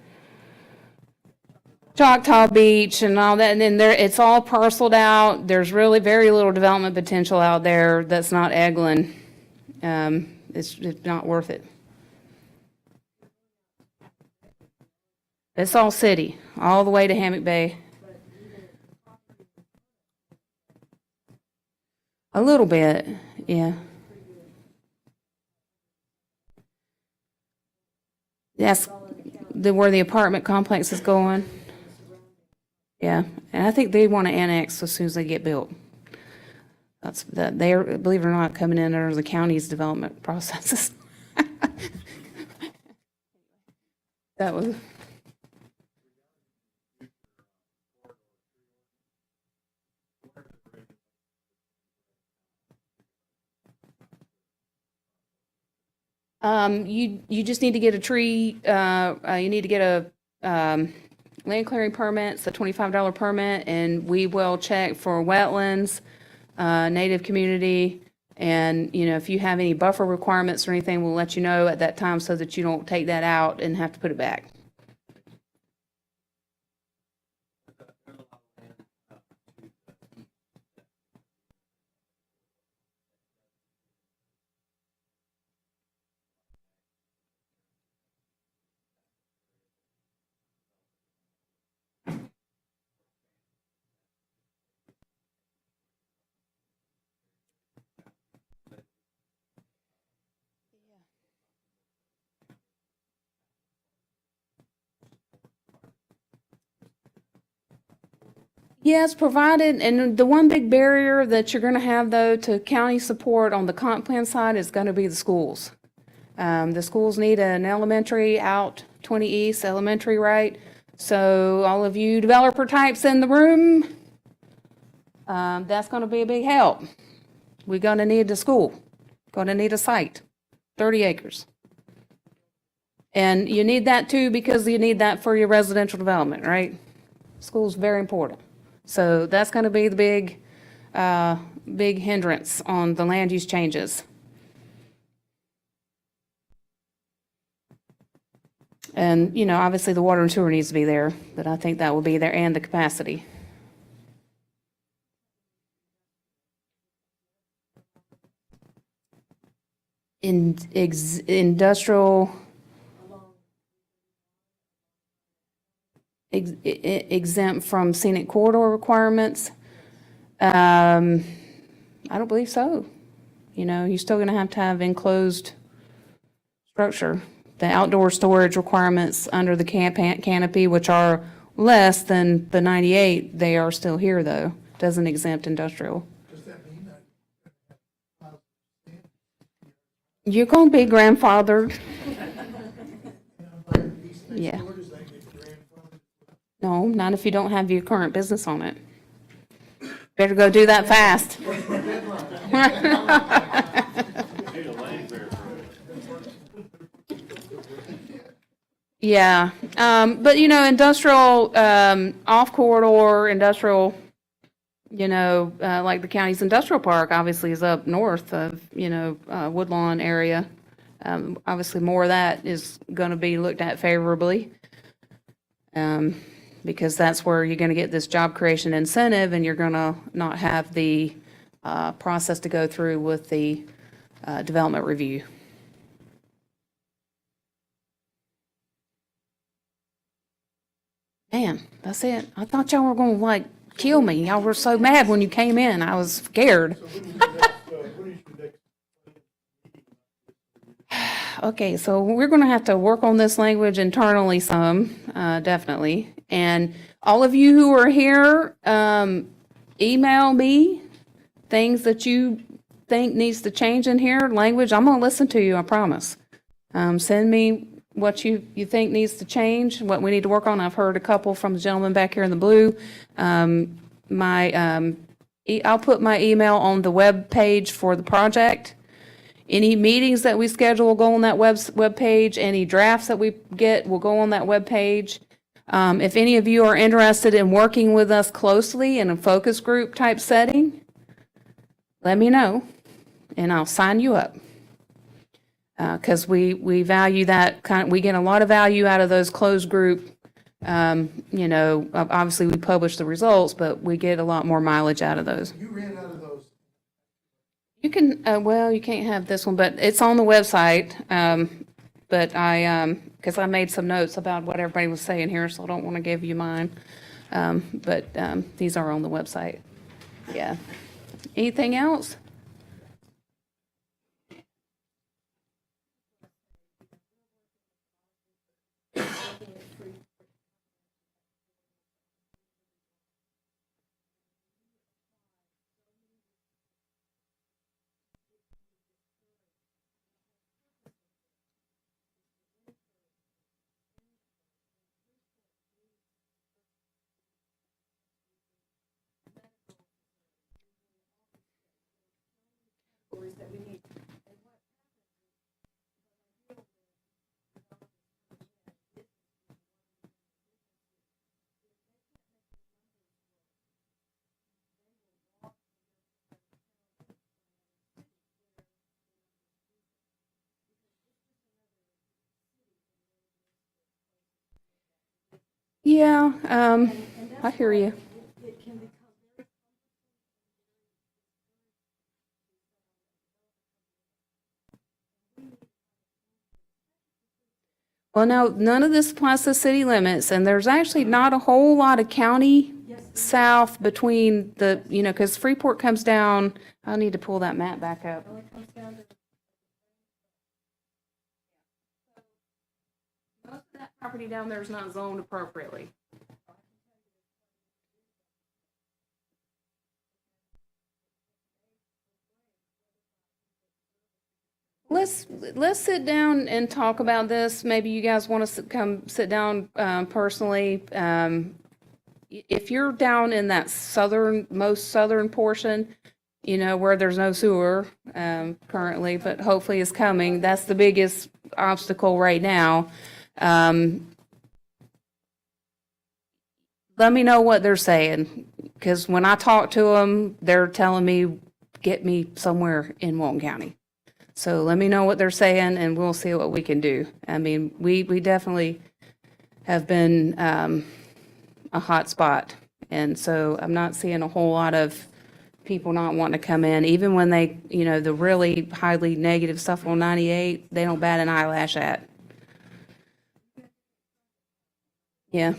Choctaw Beach and all that, and then it's all parceled out. There's really very little development potential out there that's not Eglin. It's not worth it. It's all city, all the way to Hammock Bay. A little bit, yeah. That's where the apartment complex is going. Yeah, and I think they want to annex as soon as they get built. They're, believe it or not, coming in under the county's development processes. That was, you just need to get a tree, you need to get a, land clearing permit, it's a $25 permit, and we will check for wetlands, native community, and, you know, if you have any buffer requirements or anything, we'll let you know at that time so that you don't take that out and have to put it back. Yes, provided, and the one big barrier that you're gonna have, though, to county support on the comp plan side is gonna be the schools. The schools need an elementary out 20 East Elementary, right? So all of you developer types in the room, that's gonna be a big help. We're gonna need a school, gonna need a site, 30 acres. And you need that too, because you need that for your residential development, right? School's very important. So that's gonna be the big hindrance on the land use changes. And, you know, obviously the water and sewer needs to be there, but I think that will be there, and the capacity. Industrial exempt from scenic corridor requirements. I don't believe so. You know, you're still gonna have to have enclosed structure. The outdoor storage requirements under the canopy, which are less than the 98, they are still here, though. Doesn't exempt industrial. Does that mean that? You're gonna be grandfathered. Yeah. No, not if you don't have your current business on it. Better go do that fast. Yeah, but you know, industrial, off corridor, industrial, you know, like the county's industrial park obviously is up north of, you know, Woodlawn area. Obviously more of that is gonna be looked at favorably. Because that's where you're gonna get this job creation incentive, and you're gonna not have the, process to go through with the, development review. Man, that's it. I thought y'all were gonna like kill me. Y'all were so mad when you came in. I was scared. Okay, so we're gonna have to work on this language internally some, definitely. And all of you who are here, email me things that you think needs to change in here, language. I'm gonna listen to you, I promise. Send me what you think needs to change, what we need to work on. I've heard a couple from the gentleman back here in the blue. I'll put my email on the web page for the project. Any meetings that we schedule will go on that web page. Any drafts that we get will go on that web page. If any of you are interested in working with us closely in a focus group type setting, let me know, and I'll sign you up. Because we value that we get a lot of value out of those closed group. You know, obviously we publish the results, but we get a lot more mileage out of those. You ran out of those. You can, well, you can't have this one, but it's on the website. But because I made some notes about what everybody was saying here, so I don't want to give you mine. But these are on the website. Yeah. Anything else? Yeah, I hear you. Well, no, none of this applies to city limits, and there's actually not a whole lot of county south between the, because Freeport comes down, I need to pull that map back up. Most of that property down there is not zoned appropriately. Let's sit down and talk about this. Maybe you guys want to come sit down personally. If you're down in that most southern portion, where there's no sewer currently, but hopefully is coming, that's the biggest obstacle right now. Let me know what they're saying, because when I talk to them, they're telling me, get me somewhere in Walton County. So let me know what they're saying, and we'll see what we can do. I mean, we definitely have been a hot spot, and so I'm not seeing a whole lot of people not wanting to come in, even when they, the really highly negative stuff on 98, they don't bat an eyelash at. Yeah.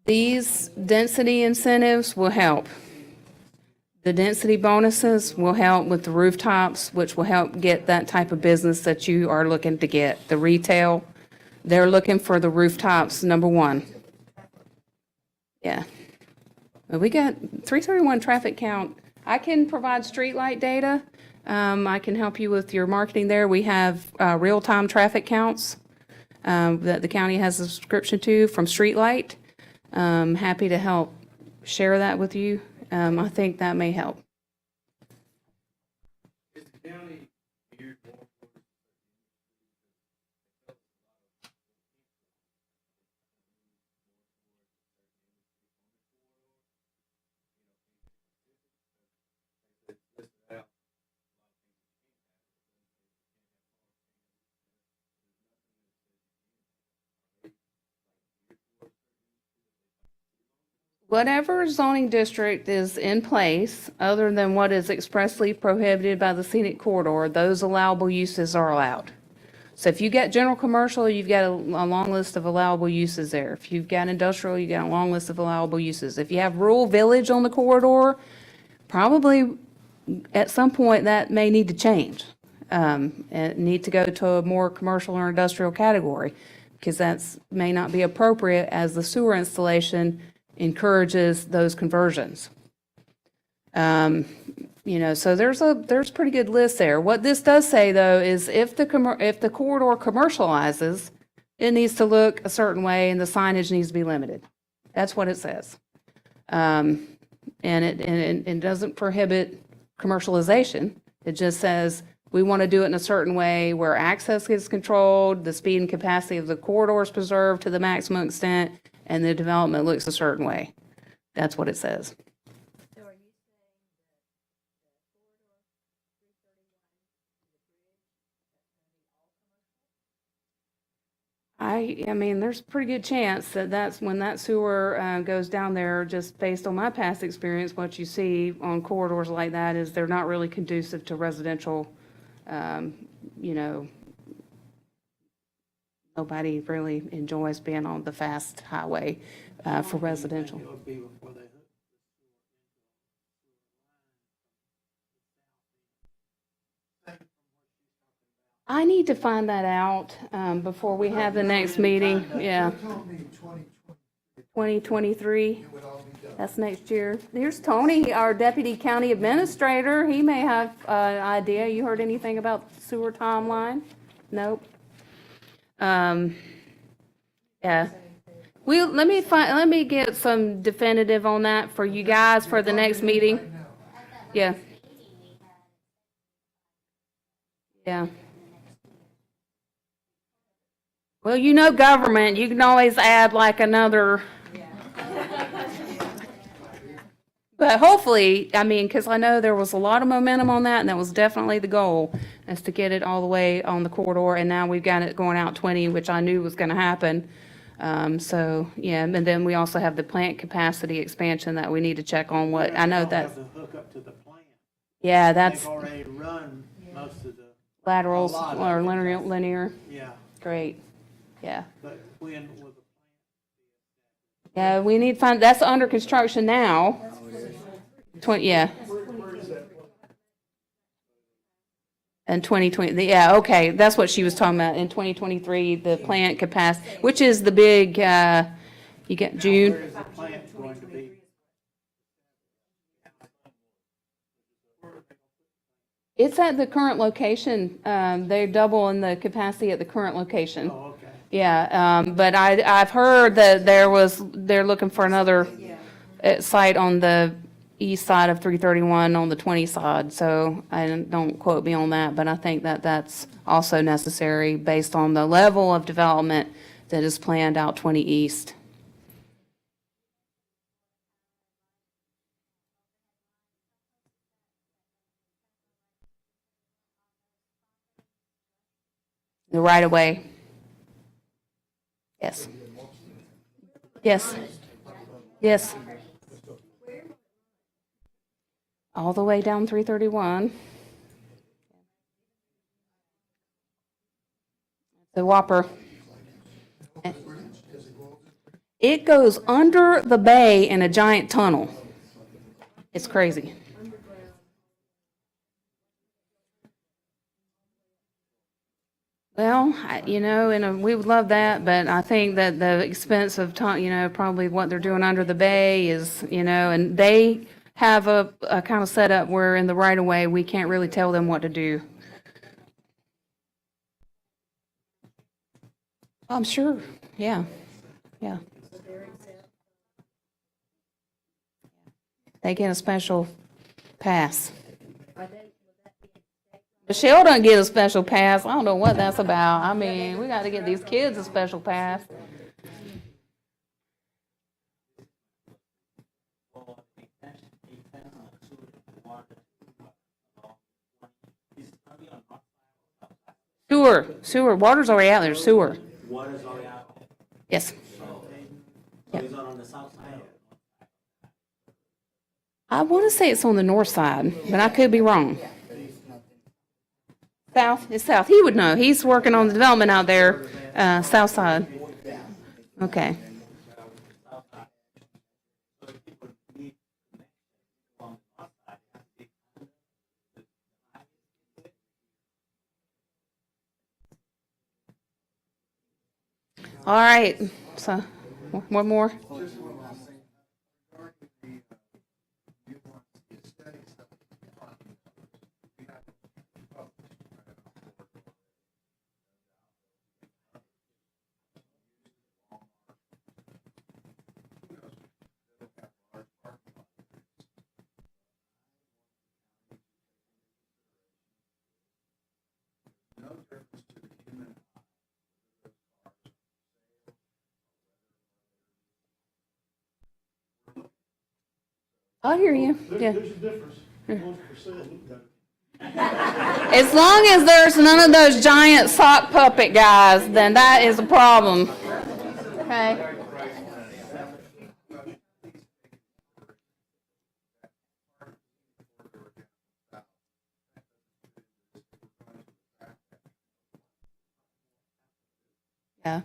These density incentives will help. The density bonuses will help with the rooftops, which will help get that type of business that you are looking to get. The retail, they're looking for the rooftops, number one. Yeah. But we got 331 traffic count. I can provide streetlight data. I can help you with your marketing there. We have real-time traffic counts that the county has a subscription to from Streetlight. Happy to help share that with you. I think that may help. Is the county geared more towards Whatever zoning district is in place, other than what is expressly prohibited by the scenic corridor, those allowable uses are allowed. So if you get general commercial, you've got a long list of allowable uses there. If you've got industrial, you got a long list of allowable uses. If you have rural village on the corridor, probably at some point that may need to change. And need to go to a more commercial or industrial category, because that's may not be appropriate as the sewer installation encourages those conversions. So there's pretty good list there. What this does say, though, is if the corridor commercializes, it needs to look a certain way and the signage needs to be limited. That's what it says. And it doesn't prohibit commercialization. It just says we want to do it in a certain way where access is controlled, the speed and capacity of the corridor is preserved to the maximum extent, and the development looks a certain way. That's what it says. I mean, there's a pretty good chance that that's when that sewer goes down there, just based on my past experience, what you see on corridors like that is they're not really conducive to residential, nobody really enjoys being on the fast highway for residential. It would be before they hook I need to find that out before we have the next meeting. Yeah, They told me 2020, 2023. it would all be done. That's next year. Here's Tony, our deputy county administrator. He may have an idea. You heard anything about sewer timeline? Nope. Yeah. Let me get some definitive on that for you guys for the next meeting. Yeah. Yeah. Well, government, you can always add like another. But hopefully, I mean, because I know there was a lot of momentum on that, and that was definitely the goal, is to get it all the way on the corridor, and now we've got it going out 20, which I knew was going to happen. So, yeah, and then we also have the plant capacity expansion that we need to check on what, I know They don't that's, have to hook up to the plant. yeah, that's They've already run most of the, laterals a lot of or it. linear, yeah, great, yeah. but when will the Yeah, we need to find, that's under construction now. 20, yeah. And 2020, yeah, okay, that's what she was talking about. In 2023, the plant capacity, which is the big, you get where June. is the plant going to be? It's at the current location. They're doubling the capacity at the current location. Oh, okay. Yeah, but I've heard that they're looking for another site on the east side of 331 on the 20 side, so don't quote me on that, but I think that that's also necessary based on the level of development that is planned out 20 east. The right of way. Yes. Yes. Yes. All the way down 331. The Whopper. It goes under the bay in a giant tunnel. It's crazy. Well, and we would love that, but I think that the expense of, probably what they're doing under the bay is, and they have a kind of setup where in the right of way, we can't really tell them what to do. I'm sure, yeah, yeah. They get a special pass. Michelle doesn't get a special pass. I don't know what that's about. I mean, we got to get these kids a special pass. Sewer. Water's already out there, sewer. Water's already out. Yes. So it's on the south side. I want to say it's on the north side, but I could be wrong. South? It's south. He would know. He's working on the development out there, south side. Okay. All right, so, one more? I hear you, yeah. There's a difference. One's for sale, look at it. As long as there's none of those giant sock puppet guys, then that is a problem. Okay? Yeah.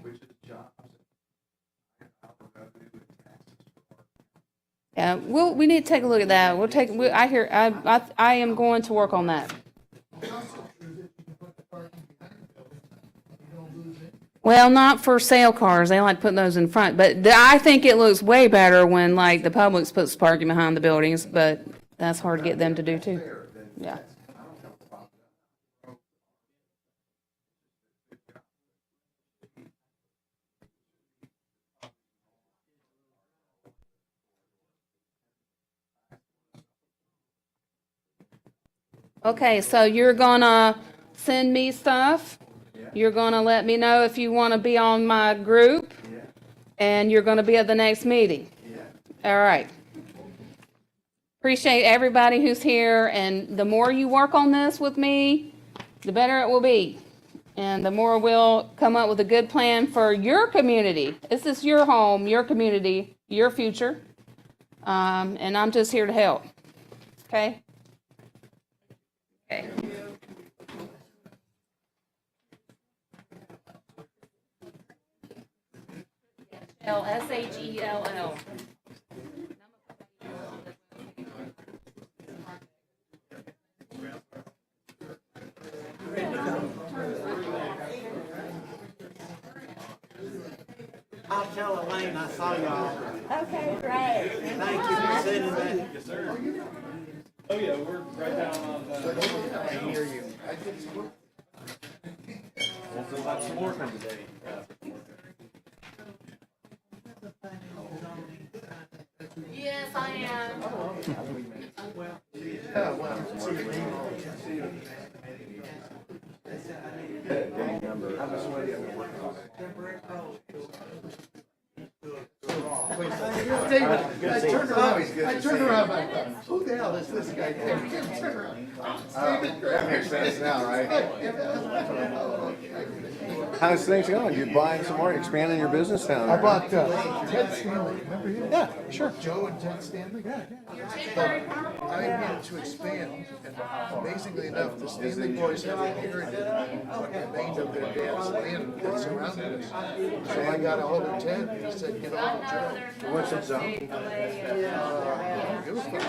Yeah, we need to take a look at that. I am going to work on that. Well, not for sale cars. They like putting those in front, but I think it looks way better when like the Publix puts parking behind the buildings, but that's hard to get them to do too. Yeah. Okay, so you're gonna send me stuff. You're gonna let me know if you want to be on my group, and you're gonna be at the next meeting. All right. Appreciate everybody who's here, and the more you work on this with me, the better it will be. And the more we'll come up with a good plan for your community. This is your home, your community, your future. And I'm just here to help. Okay? Okay. Shell. I'll tell Elaine I saw y'all. Okay, great. Thank you for sending that. Yes, sir. Oh, yeah, we're right down on, I hear you. I'm working today. Yes, I am. David, I turned around, I thought, who the hell is this guy? Turn around. That makes sense now, right? How's things going? You buying some more, expanding your business down there? I bought Ted Stanley, remember him? Yeah, sure. Joe and Ted Stanley? Yeah. I needed to expand, and amazingly enough, the Stanley boys have inherited what remained of their dad's land that surrounded us. So I got a hold of Ted, and he said, get on with Joe. What's it, John? It was fun.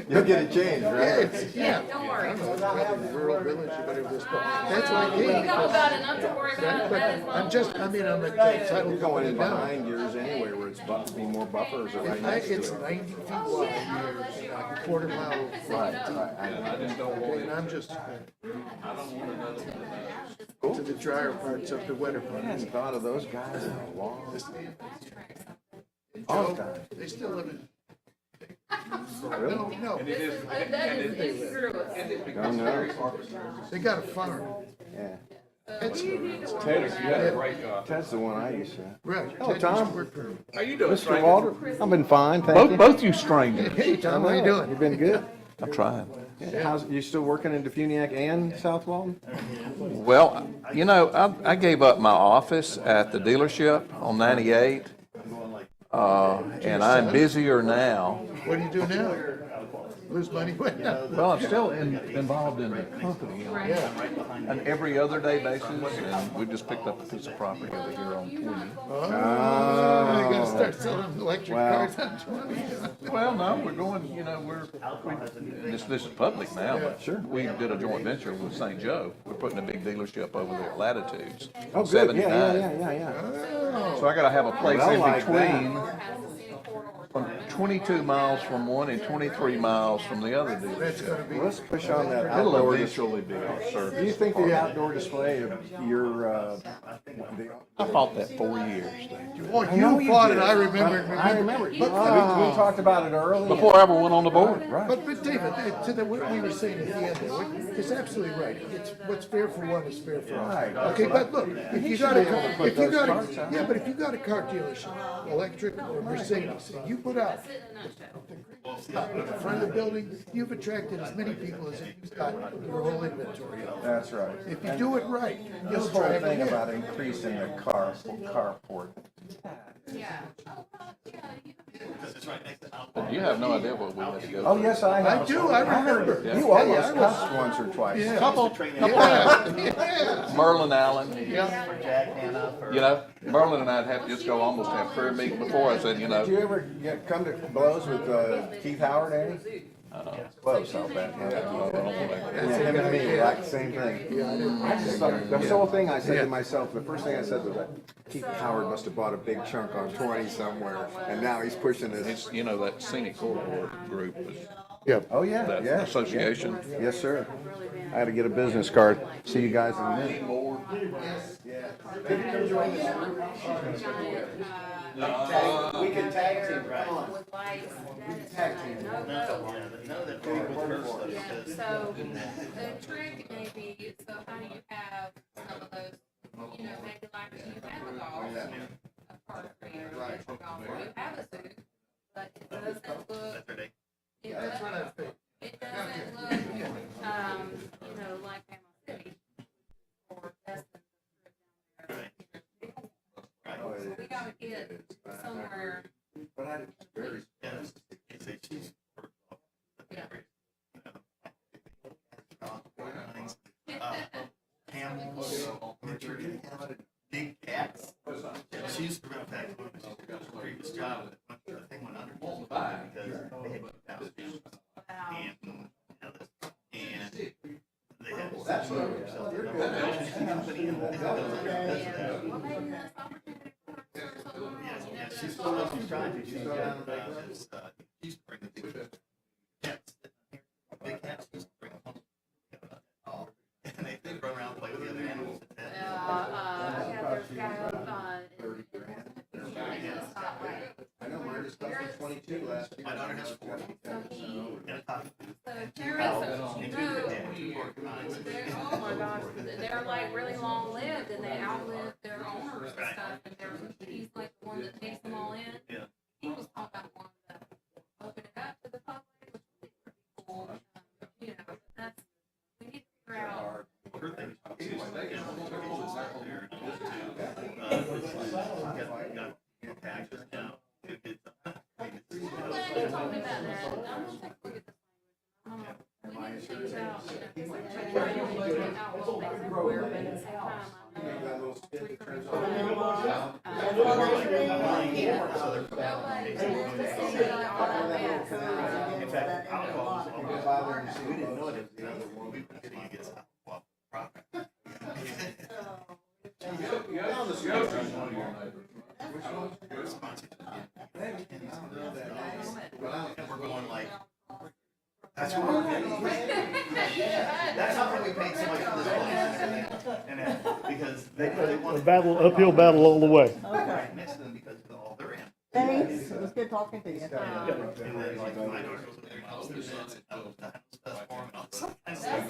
You'll get it changed, Yeah, right? it's, yeah. Don't worry. I don't know, probably rural village or whatever this, but that's what I We did. know about it, not to worry about But it. I'm just, I mean, I'm a title You're going in company now. behind yours anyway, where it's be more buffers or right next to It's it. 90 feet wide here, and a quarter mile Right, deep. right. I know. Okay, and I'm just to the drier parts of the wetter I parts. hadn't thought of those guys in a long Joe, time. they still live in. Really? No, That is true. Oh, no. they got a farm. Yeah. It's, Taylor, you had a great job. That's the one I used to. right. Hello, Ted Tom. used to work for him. How you doing, Mr. Walter, I've been fine, thank you. Both you strangers. Hey, Tom, how you doing? You've been good. I'm trying. Yeah, how's, you still working in Defuniak and South Walton? Well, you know, I gave up my office at the dealership on 98, and I'm busier now. What do you do now? Lose money? Well, I'm still involved in the company on an every other day basis, and we just picked up a piece of property over here on 20. I gotta start selling electric Wow. cars on 20. Well, no, we're going, you know, this is public now, but Sure. we did a joint venture with St. Joe. We're putting a big dealership over there at Latitudes. Oh, good, 79. yeah. So I gotta have a place I in like between, from 22 miles from one and 23 miles from the other dealership. That's gonna be. Let's push on that It'll outdoor. eventually be our Do service. you think the outdoor display of your, I fought that 4 years. Boy, I know you you fought did. it, I remember. I remember. We talked about it early. Before I ever went on the board. But David, to the, what we were saying at the end there, it's absolutely right. It's, what's fair for one is fair for all. Right. Okay, but look, if you should got be a, able to put if you those got carts a, out. yeah, but if you got a car dealership, electric or Mercedes, and you put out stop in the front of the building, you've attracted as many people as you've got your whole inventory of. That's right. If you do it right, you'll This whole drive thing it in. about increasing the carport. Yeah. But you have no idea what we had to go Oh, through. yes, I have. I do, I remember. You almost cussed once or twice. Yeah. Couple, Yeah. Merlin Allen, Yeah. you know, Merlin and I'd have to just go almost have prayer meeting before. I said, you know, Did you ever come to blows with Keith Howard, Eddie? Close, I'll bet. Yeah, him and me, like, same thing. I just thought, the whole thing I said to myself, the first thing I said was that Keith Howard must have bought a big chunk on 20 somewhere, and now he's pushing this. it's, you know, that scenic corridor group was Oh, yeah, that yeah. association. Yes, sir. I had to get a business card. See you guys in a minute. We can tag team, right? With lights, that is no go. Yeah, so the trick may be, so how do you have some of those, you know, maybe like you have a golf, a park or a golf, or you have a zoo, but it doesn't look Let's run out of faith. It doesn't look, you know, like Panama City or Destin. So we gotta get somewhere. But I very. Big cats. She used to run back when she was at her previous job, but the thing went under because they had house and, and they had. That's what you're doing. Well, maybe that's opportunity for her to start something else. Yes, You yes, never she's know. still, she's trying to, she's got, she used to bring the big cats, big cats, she used to bring them home. And they run around and play with the other animals. I got this guy up, in the spotlight. I know mine just got for 22 last year. My daughter has 4. So he, And a cock. so Terrence, oh my gosh, they're like really long lived and they outlive their owners and stuff. And he's like the one that takes them all in. Yeah. He was talking about one that open it up to the public, which would be pretty cool. You know, that's, we need to figure out. Her thing is, she's like, got taxes now. I'm glad you told me about that. I'm gonna take a look at this language. We need to change out, you know, because we're trying to get out little things everywhere, but at the same time, I know. That little stick that turns on. Nobody wants to see all that mess. In fact, alcohol is Go by there and see we didn't know those. it was another one. We were getting against alcohol profit. And we're going like, that's what we're getting. That's how come we paid so much for this place. And because they want A to. battle, uphill battle all the way. Right next to them because of all their in. Thanks, it was good talking to you. And then like my daughter goes in there and helps their sons and helps the house best for them and all this kind of stuff.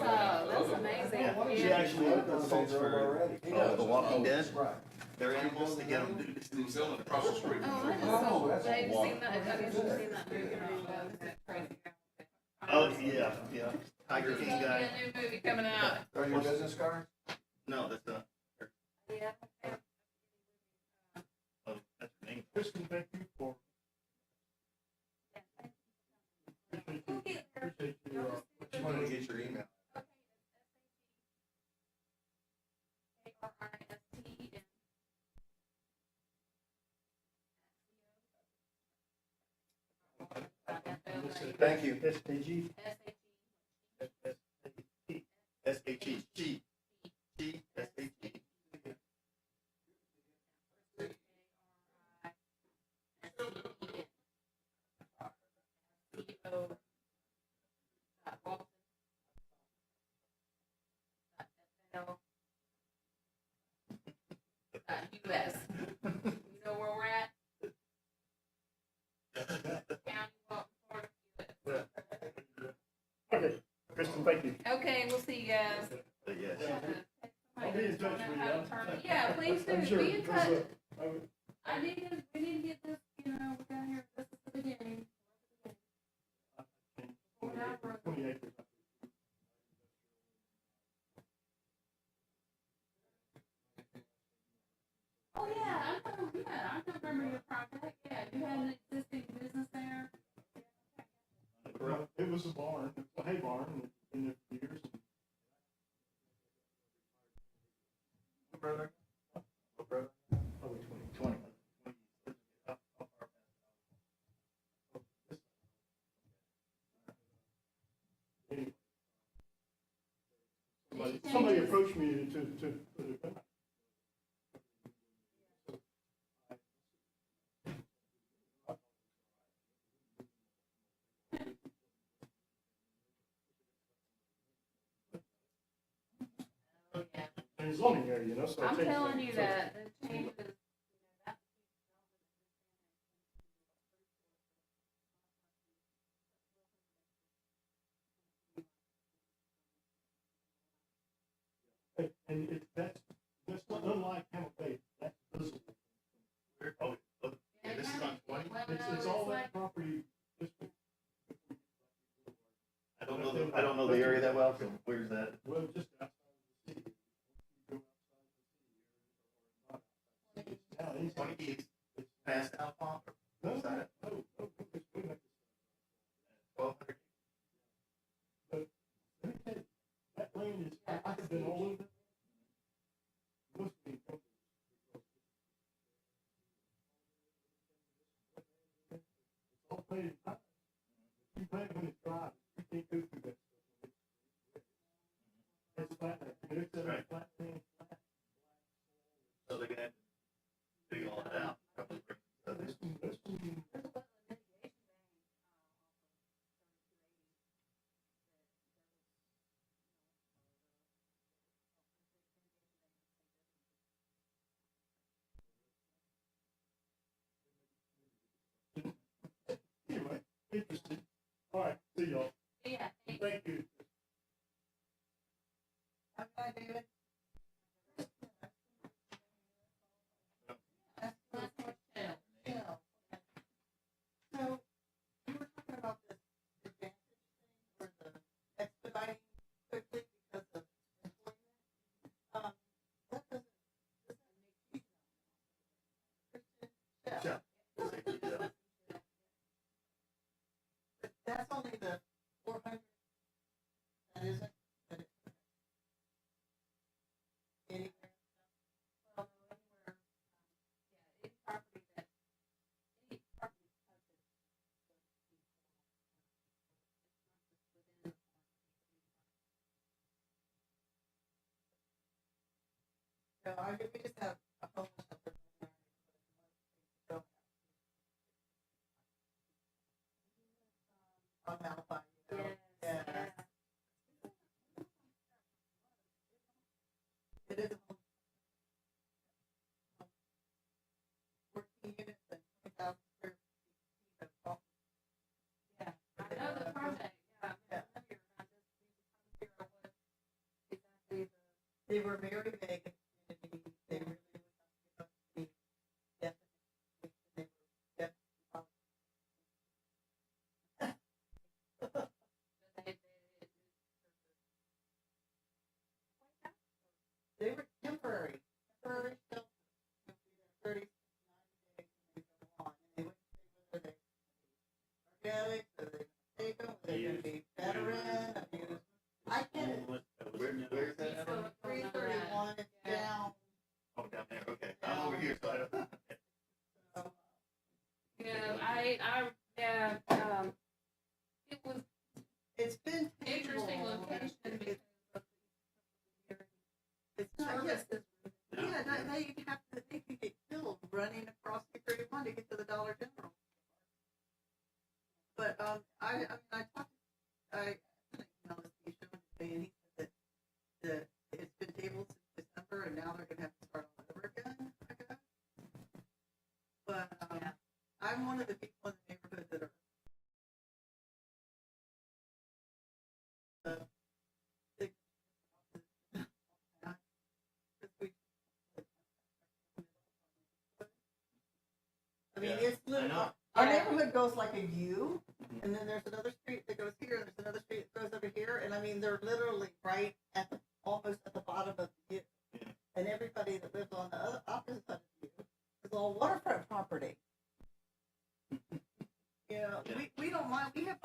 That's amazing. She Yeah. actually consults for The Walking Dead, their animals, to get them to do this. Oh, that is so, they've seen that, I guess you've seen that movie, that crazy guy. Oh, yeah, yeah. Tiger King There's guy. a new movie coming out. Are your business cards? No, that's not. Yeah. Oh, that's her name. Kristen, thank you for. We'll get there. Just wanted to get your email. ARIST. Thank you. SPG. S-H-E. G. G. S-H-E. US. You know where we're at? County, Florida, US. Okay, Kristen, thank you. Okay, we'll see you guys. But yes. I'll be in touch with you. Yeah, please do, I'm sure, be in because, touch. I would- We need to get this, you know, we're down here, this is the beginning. We're not broke. 20 acres. Oh, yeah, I remember your project, yeah, you had an existing business there. It was a barn, it was a hay barn, and it's been there for years. Brother? Brother? Probably 20. Somebody approached me to Oh, yeah. in zoning area, you know, so. I I'm changed telling that. you So- that the changes, And that's not unlike Hamilton Bay, that's visible. Oh, this is on 20? It's all that property, just that well field, where's that? Well, just outside of the city. You go outside the city, or not outside the city. Now, 20 east, past Alphonse, No, or side, no, it's way back. 1200. But let me tell you, that land is, I have been all over that. Mostly in Cumberland, because it's all planted in pines. You plant when it's dry, you can't go through that stuff. It's flat, it's a Right. flat land, flat. So they're gonna have to dig all that out. Probably bring some This stuff in. one, this one, anyway, interesting. All right, see y'all. Yeah. Thank you. So, you were talking about this advantage thing, or the expediting quickly because of employment. That doesn't make Christian, Yeah. Yeah. but that's only the 400. That isn't, but it's anywhere. Well, anywhere, yeah, any property that, any property subject to the So we just have a whole bunch of on Malachi, you know. Yes, Yeah. yes. It is a home. 14 units and 20,000 square feet of office. Yeah, I know the project, yeah, Yeah. I'm familiar, I just need to figure out what exactly the. They were very vague in the community. They really would not give us the definition. They were definitely They were temporary shelters. They'll be there 30, 90 days and they go on. And they wouldn't say whether they organic, whether they're gonna take them, whether they're gonna be veteran, abused. I get it. Where's that? So, at? 331 is Yeah. down. Oh, down there, okay. I'm over here, so I don't. So, Yeah, it was it's been interesting painful. location because of the It's not yet. services. Yeah, now you have to, they could get killed running across the 31 to get to the Dollar General. But, I talked, I emailed this to Keisha today, and he said that it's been tabled since December, and now they're gonna have to start all over again, I guess. But, Yeah. I'm one of the people in the neighborhood that are big- I mean, it's I literally, know. our Yeah. neighborhood goes like a U, and then there's another street that goes here, and there's another street that goes over here, and I mean, they're literally right at the, almost at the bottom of the U. Yeah. And everybody that lives on the other, opposite side of the U is all waterfront property. You know, Yeah. we don't mind, we have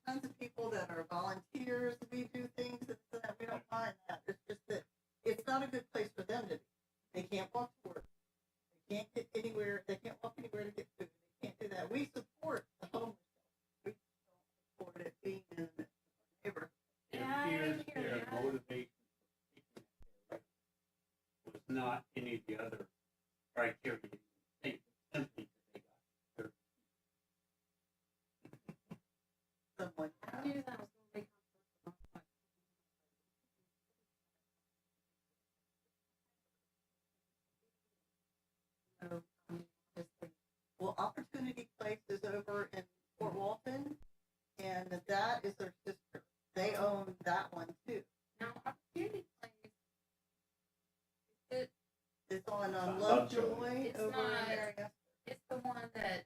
tons of people that are volunteers, we do things that we don't mind that, it's just that it's not a good place for them to be. They can't walk to work, they can't get anywhere, they can't walk anywhere to get food, they can't do that. We support the homeless, we don't support it being in the neighborhood. Yeah, I Here's hear their that. motivation was not any of the other criteria. They simply they got their Someone, I knew that was gonna be controversial. so, well, Opportunity Place is over in Fort Walton, and that is their sister. They own that one too. Now, Opportunity Place, it, It's on Lovejoy. Lovejoy It's over in not- Marietta. it's the one that,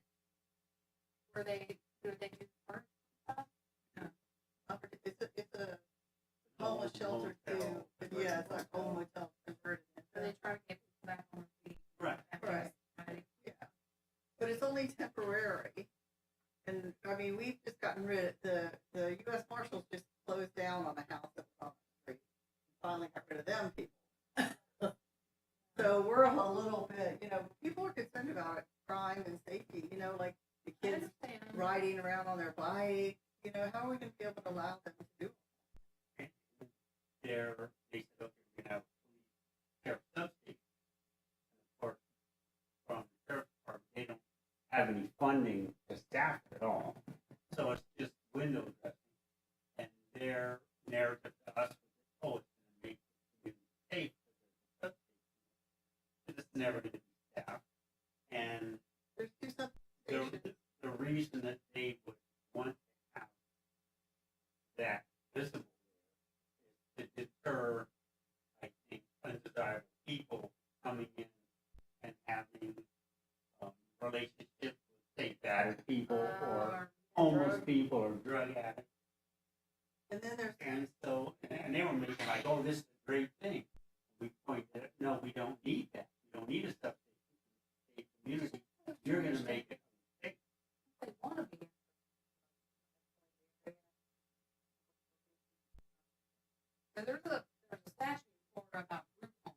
where they do furniture stuff. It's a homeless shelter too, Motel. yeah, it's like old motel converted. So they try to get people back on their feet. Right. Right. Yeah, but it's only temporary. And, I mean, we've just gotten rid of, the US Marshals just closed down on a house that was on the street. Finally got rid of them people. So we're a little bit, you know, people are concerned about it, crime and safety, you know, like the I kids understand. riding around on their bike, you know, how are we gonna be able to allow them to do it? They said, okay, we're gonna have police sheriff substation. And of course, from the sheriff's department, they don't have any funding to staff it at all. So it's just window dressing. And their narrative to us was, oh, it's gonna make the community safe because there's a substation. It's never gonna be staffed. And There's two the, substations. the reason that they would want to have that visible there is to deter, I think, undesirable people coming in and having relationships with, say, battered people or homeless drug- people or drug addicts. And then there's, And so, and they were making like, oh, this is a great thing. We pointed out, no, we don't need that. We don't need a substation. A community, you're gonna make it a mistake. They want to be. So there's a statute in Florida about group homes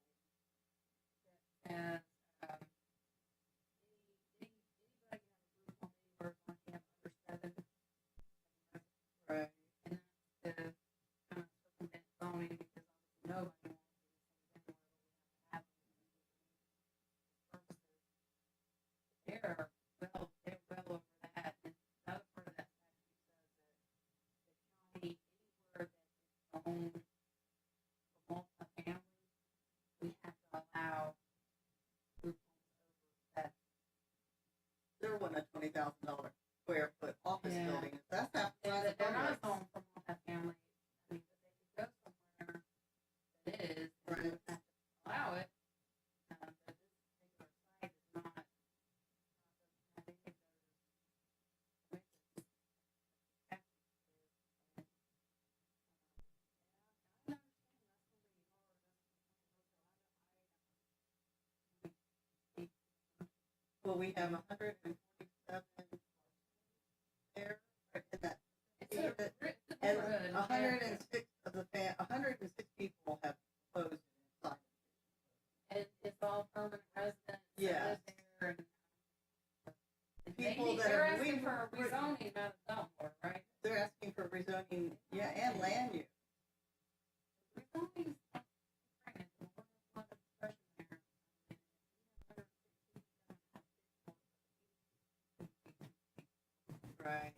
that says, anybody have a group home anywhere as long as you have under 7. right, And that's to kind of circumvent zoning because obviously nobody wants to do something where we have to have purposes. They're well over that. And another part of that statute says that the county, anywhere that is owned for multifamily, we have to allow group homes over that. they're one of $20,000 square foot office Yeah. building, that's half the And size that of they're not Publix. zoned for multifamily. I mean, but they could go somewhere that is, and we Right. would have to allow it. But this particular site is not, I think it goes. Well, we have 147 there, right, in that, It's a, it's a and neighborhood. 106 of the 106 people have closed inside. It's all permanent residents. that Yeah. live there and they People need, that they're are- asking we- for a we're- rezoning, not a zone board, right? They're asking for rezoning, yeah, and land use. Rezoning's not different. It's more of a discussion there. Right.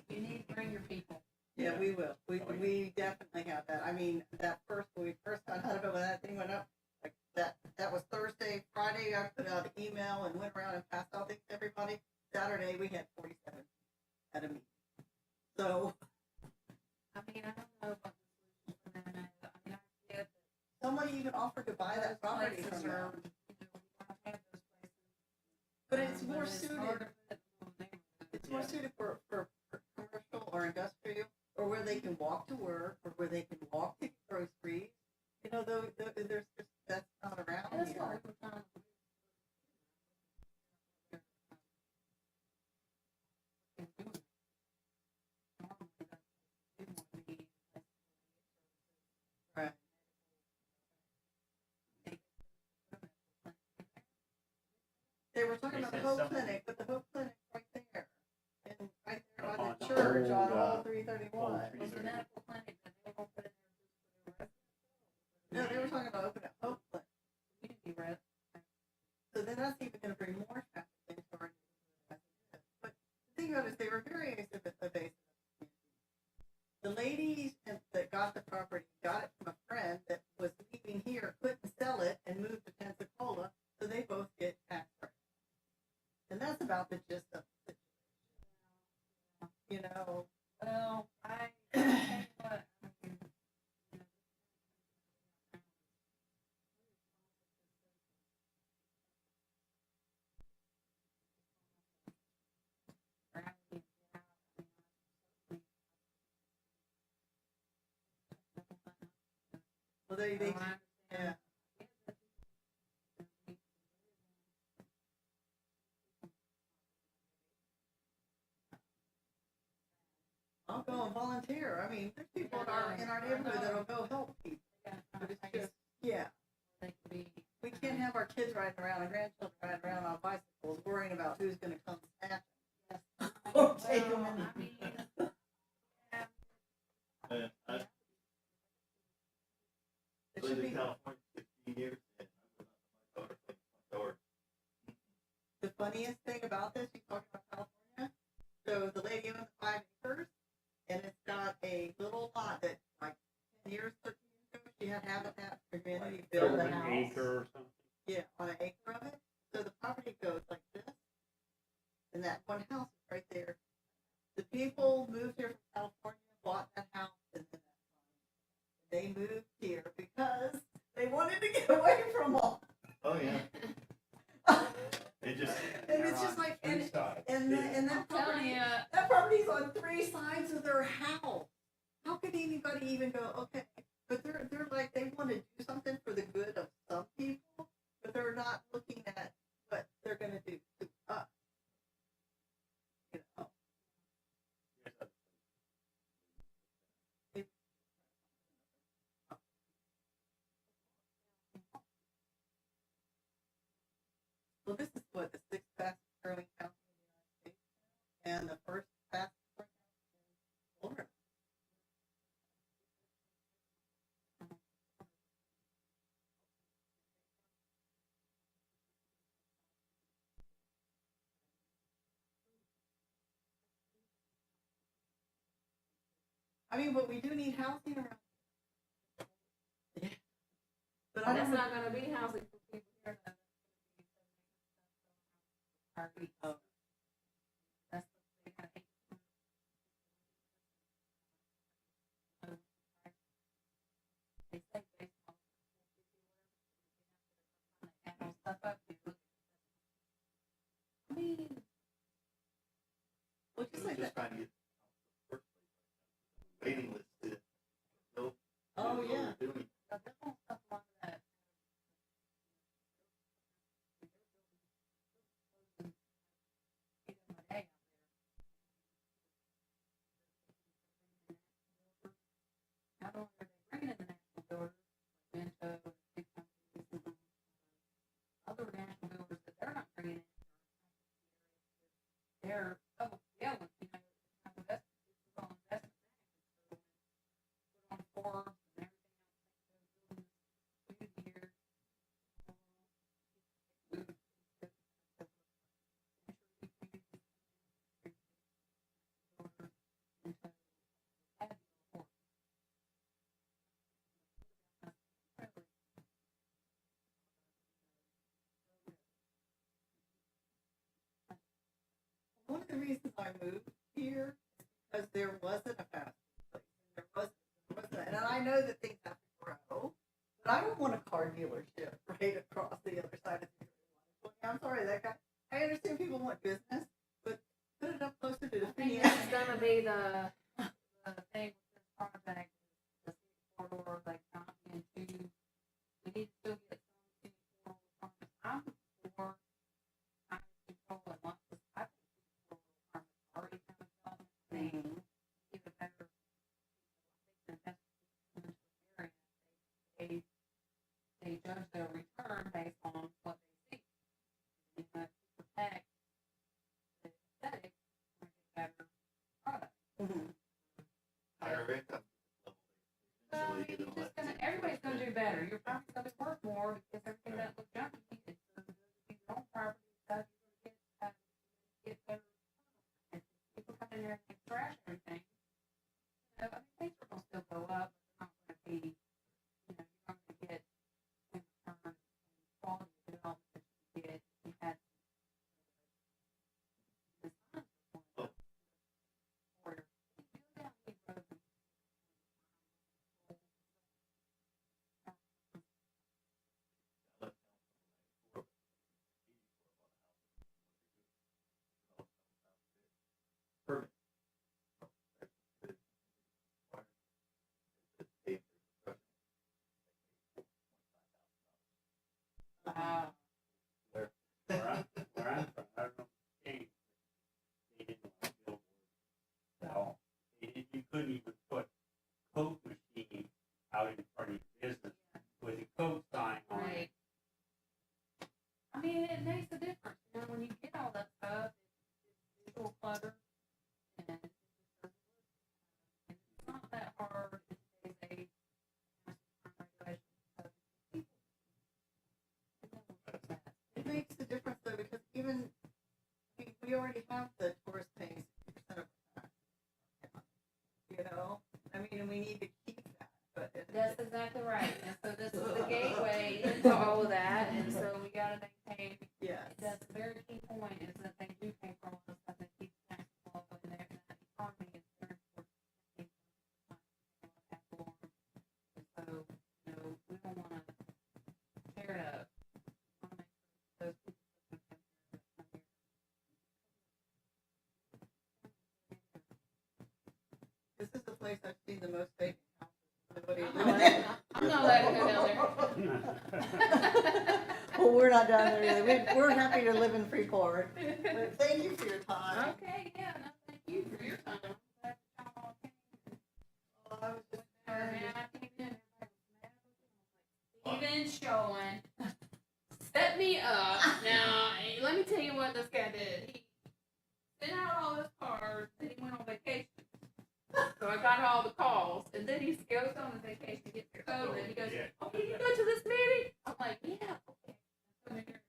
You need to bring your people. Yeah, we will. Oh, yeah. We definitely have that. I mean, that first, when we first got out of it, when that thing went up, like that was Thursday. Friday, I put out an email and went around and passed out things to everybody. Saturday, we had 47 at a meeting. So I mean, I don't know what the solution for them is. I mean, I get that somebody even offered to buy that those property places from are, them. you know, we want to have those places. But it's more but suited. hard to put it in the neighborhood. It's more suited for commercial or industrial, or where they can walk to work, or where they can walk to groceries. You know, though, there's just, that's not around And that's what here. we were trying to do. Right. They were talking They about the said Hope something. Clinic, but the Hope Clinic's right there. And right there Up by on the the church on old, all old 331. tree. Was the medical clinic that they were putting there just for the residents? No, they were talking about opening up Hope Clinic. Community res. So then that's even gonna bring more traffic into our neighborhood as it is. But the thing about it is they were very evasive. The ladies that got the property got it from a friend that was leaving here, couldn't sell it, and moved to Pensacola, so they both get tax credit. And that's about the gist of the situation. You know, Well, I tell you what, I mean, you know, Well, they, yeah. I'll go and volunteer. I mean, there's people in our neighborhood that'll go help people. But it's just, yeah. We can't have our kids riding around and grandchildren riding around on bicycles worrying about who's gonna come snatch them. Or take them in. It should Lived be, in California 16 years, and I would not let my daughter play with my daughter. the funniest thing about this, you talk about California, so the lady owns 5 acres, and it's got a little lot that, like, 10 years, 13 years ago, she had Habitat for Humanity build a An house. acre or something. Yeah, on an acre of it. So the property goes like this, and that one house is right there. The people moved here from California, bought that house, and then they moved here because they wanted to get away from all. Oh, yeah. It just, And it's just like, and that Telling property, you, that property's on 3 sides of their house. How could anybody even go, okay, but they're like, they want to do something for the good of some people, but they're not looking at what they're gonna do to us. You know? Well, this is what, the 6th fastest growing county in the United States, and the 1st fastest growing county in Florida. I mean, but we do need housing around. Yeah. But I that's don't know. not gonna be housing for people here. Oh. That's they kind of they say based on add on stuff up. You look at, I mean, Well, just we're like just that. trying to get waiting list to, no. Oh, yeah. Doing but they're doing stuff like that. Not only are they bringing in the national builders, like Minto, big companies, other national builders that they're not bringing in. They're, oh, yeah, you know, it's kind of investment, it's on investment. Put on Forbes and everything else. Here. One of the reasons I moved here is because there wasn't a fast food place. There wasn't, and I know that things have to grow, but I don't want a car dealership right across the other side of the street. I'm sorry, that guy. I understand people want business, but put it up closer to the I think city. that's gonna be the thing with this project, the city corridor, like not being too, we need to still get some city corridor requirements. I'm for kind of control and want this, I think city corridor requirements are already kind of done. Give a better, I think the best area, they judge their return based on what they see. You know, to protect the aesthetics, make a better product. higher income level. Well, Essentially, you're just gonna, everybody's gonna do better. Your property's gonna be worth more because everything that looks junky, it's gonna be your own property, so you're gonna get better. And people come in there and trash everything. You know, I mean, things are gonna still go up, but they're not gonna be, you know, you're not gonna get in return and quality of development that you get. You had the signs are going up. Or you go down the road and Permit. even, we already have the tourist paying 60% of our tax. You know, I mean, and we need to keep that, but. That's exactly right. And so this is the gateway into all of that, and so we gotta maintain. Yes. That's a very key point, is that they do pay for all this stuff, they keep tax law in there, and that economy is very important. So, you know, we don't wanna tear it up. We wanna make sure those people can come here. This is the place I've seen the most vacant houses. Nobody I'm living not there. I'm not letting her go there. Well, we're not down there either. We're happy to live in Freeport. But thank you for your time. Okay, yeah, no, thank you for your time. I'm glad that y'all came. Well, I was just Man, I came in, everybody was mad. Steven showing, set me up. Now, let me tell you what this guy did. He sent out all his cards, then he went on vacation. So I got all the calls, and then he goes on his vacation, gets COVID, and he goes, "Oh, can you go to this meeting?" I'm like, "Yeah, okay." Come in here.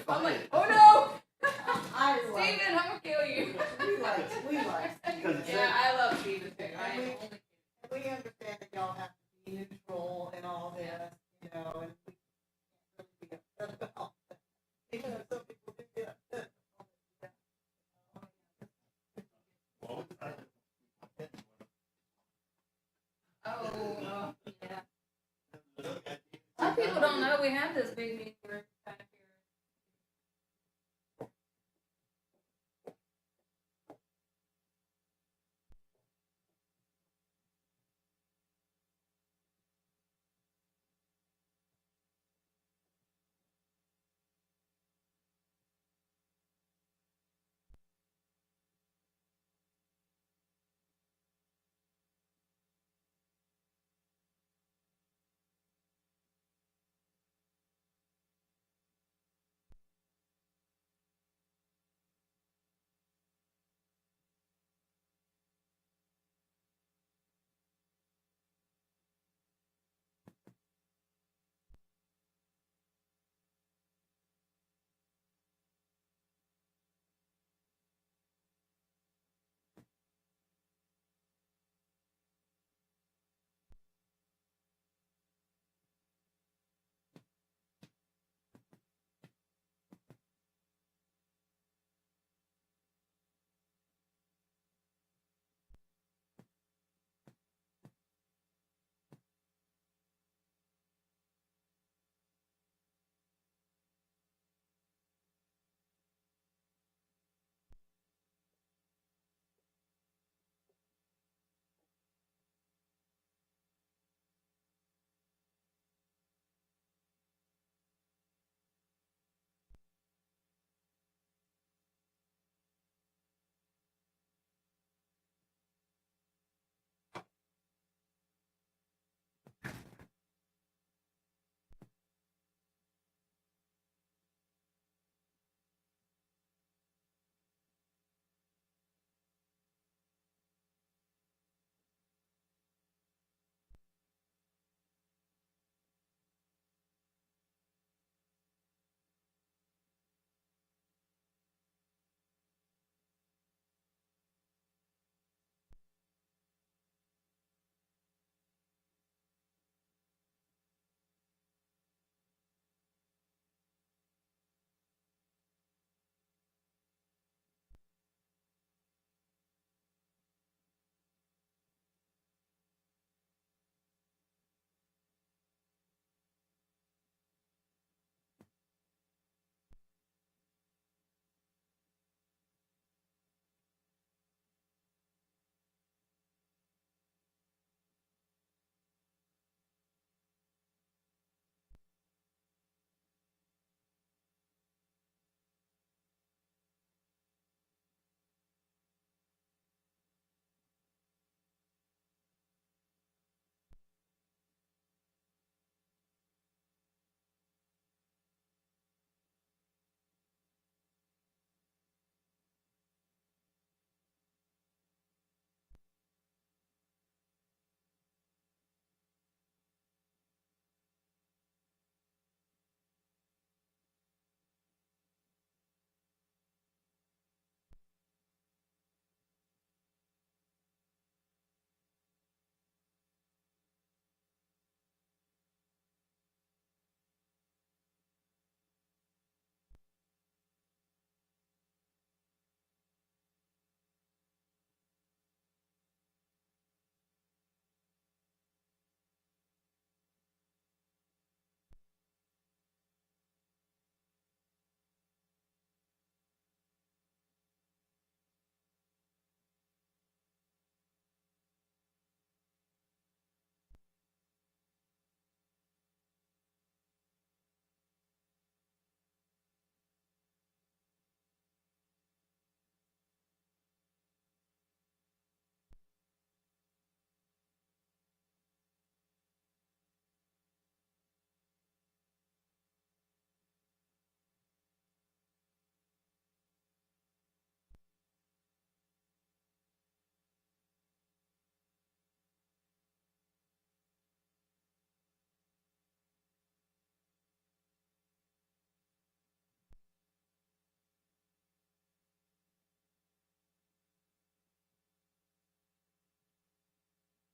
I'm like, "Oh no, I like, Steven, I'm gonna kill you." we like. Yeah, I love Steven too. I am And only we understand that y'all have to be neutral and all this, you know, and we can't really be upset about that. Even though some people do get upset. Oh, yeah. A lot of people don't know we have this big meeting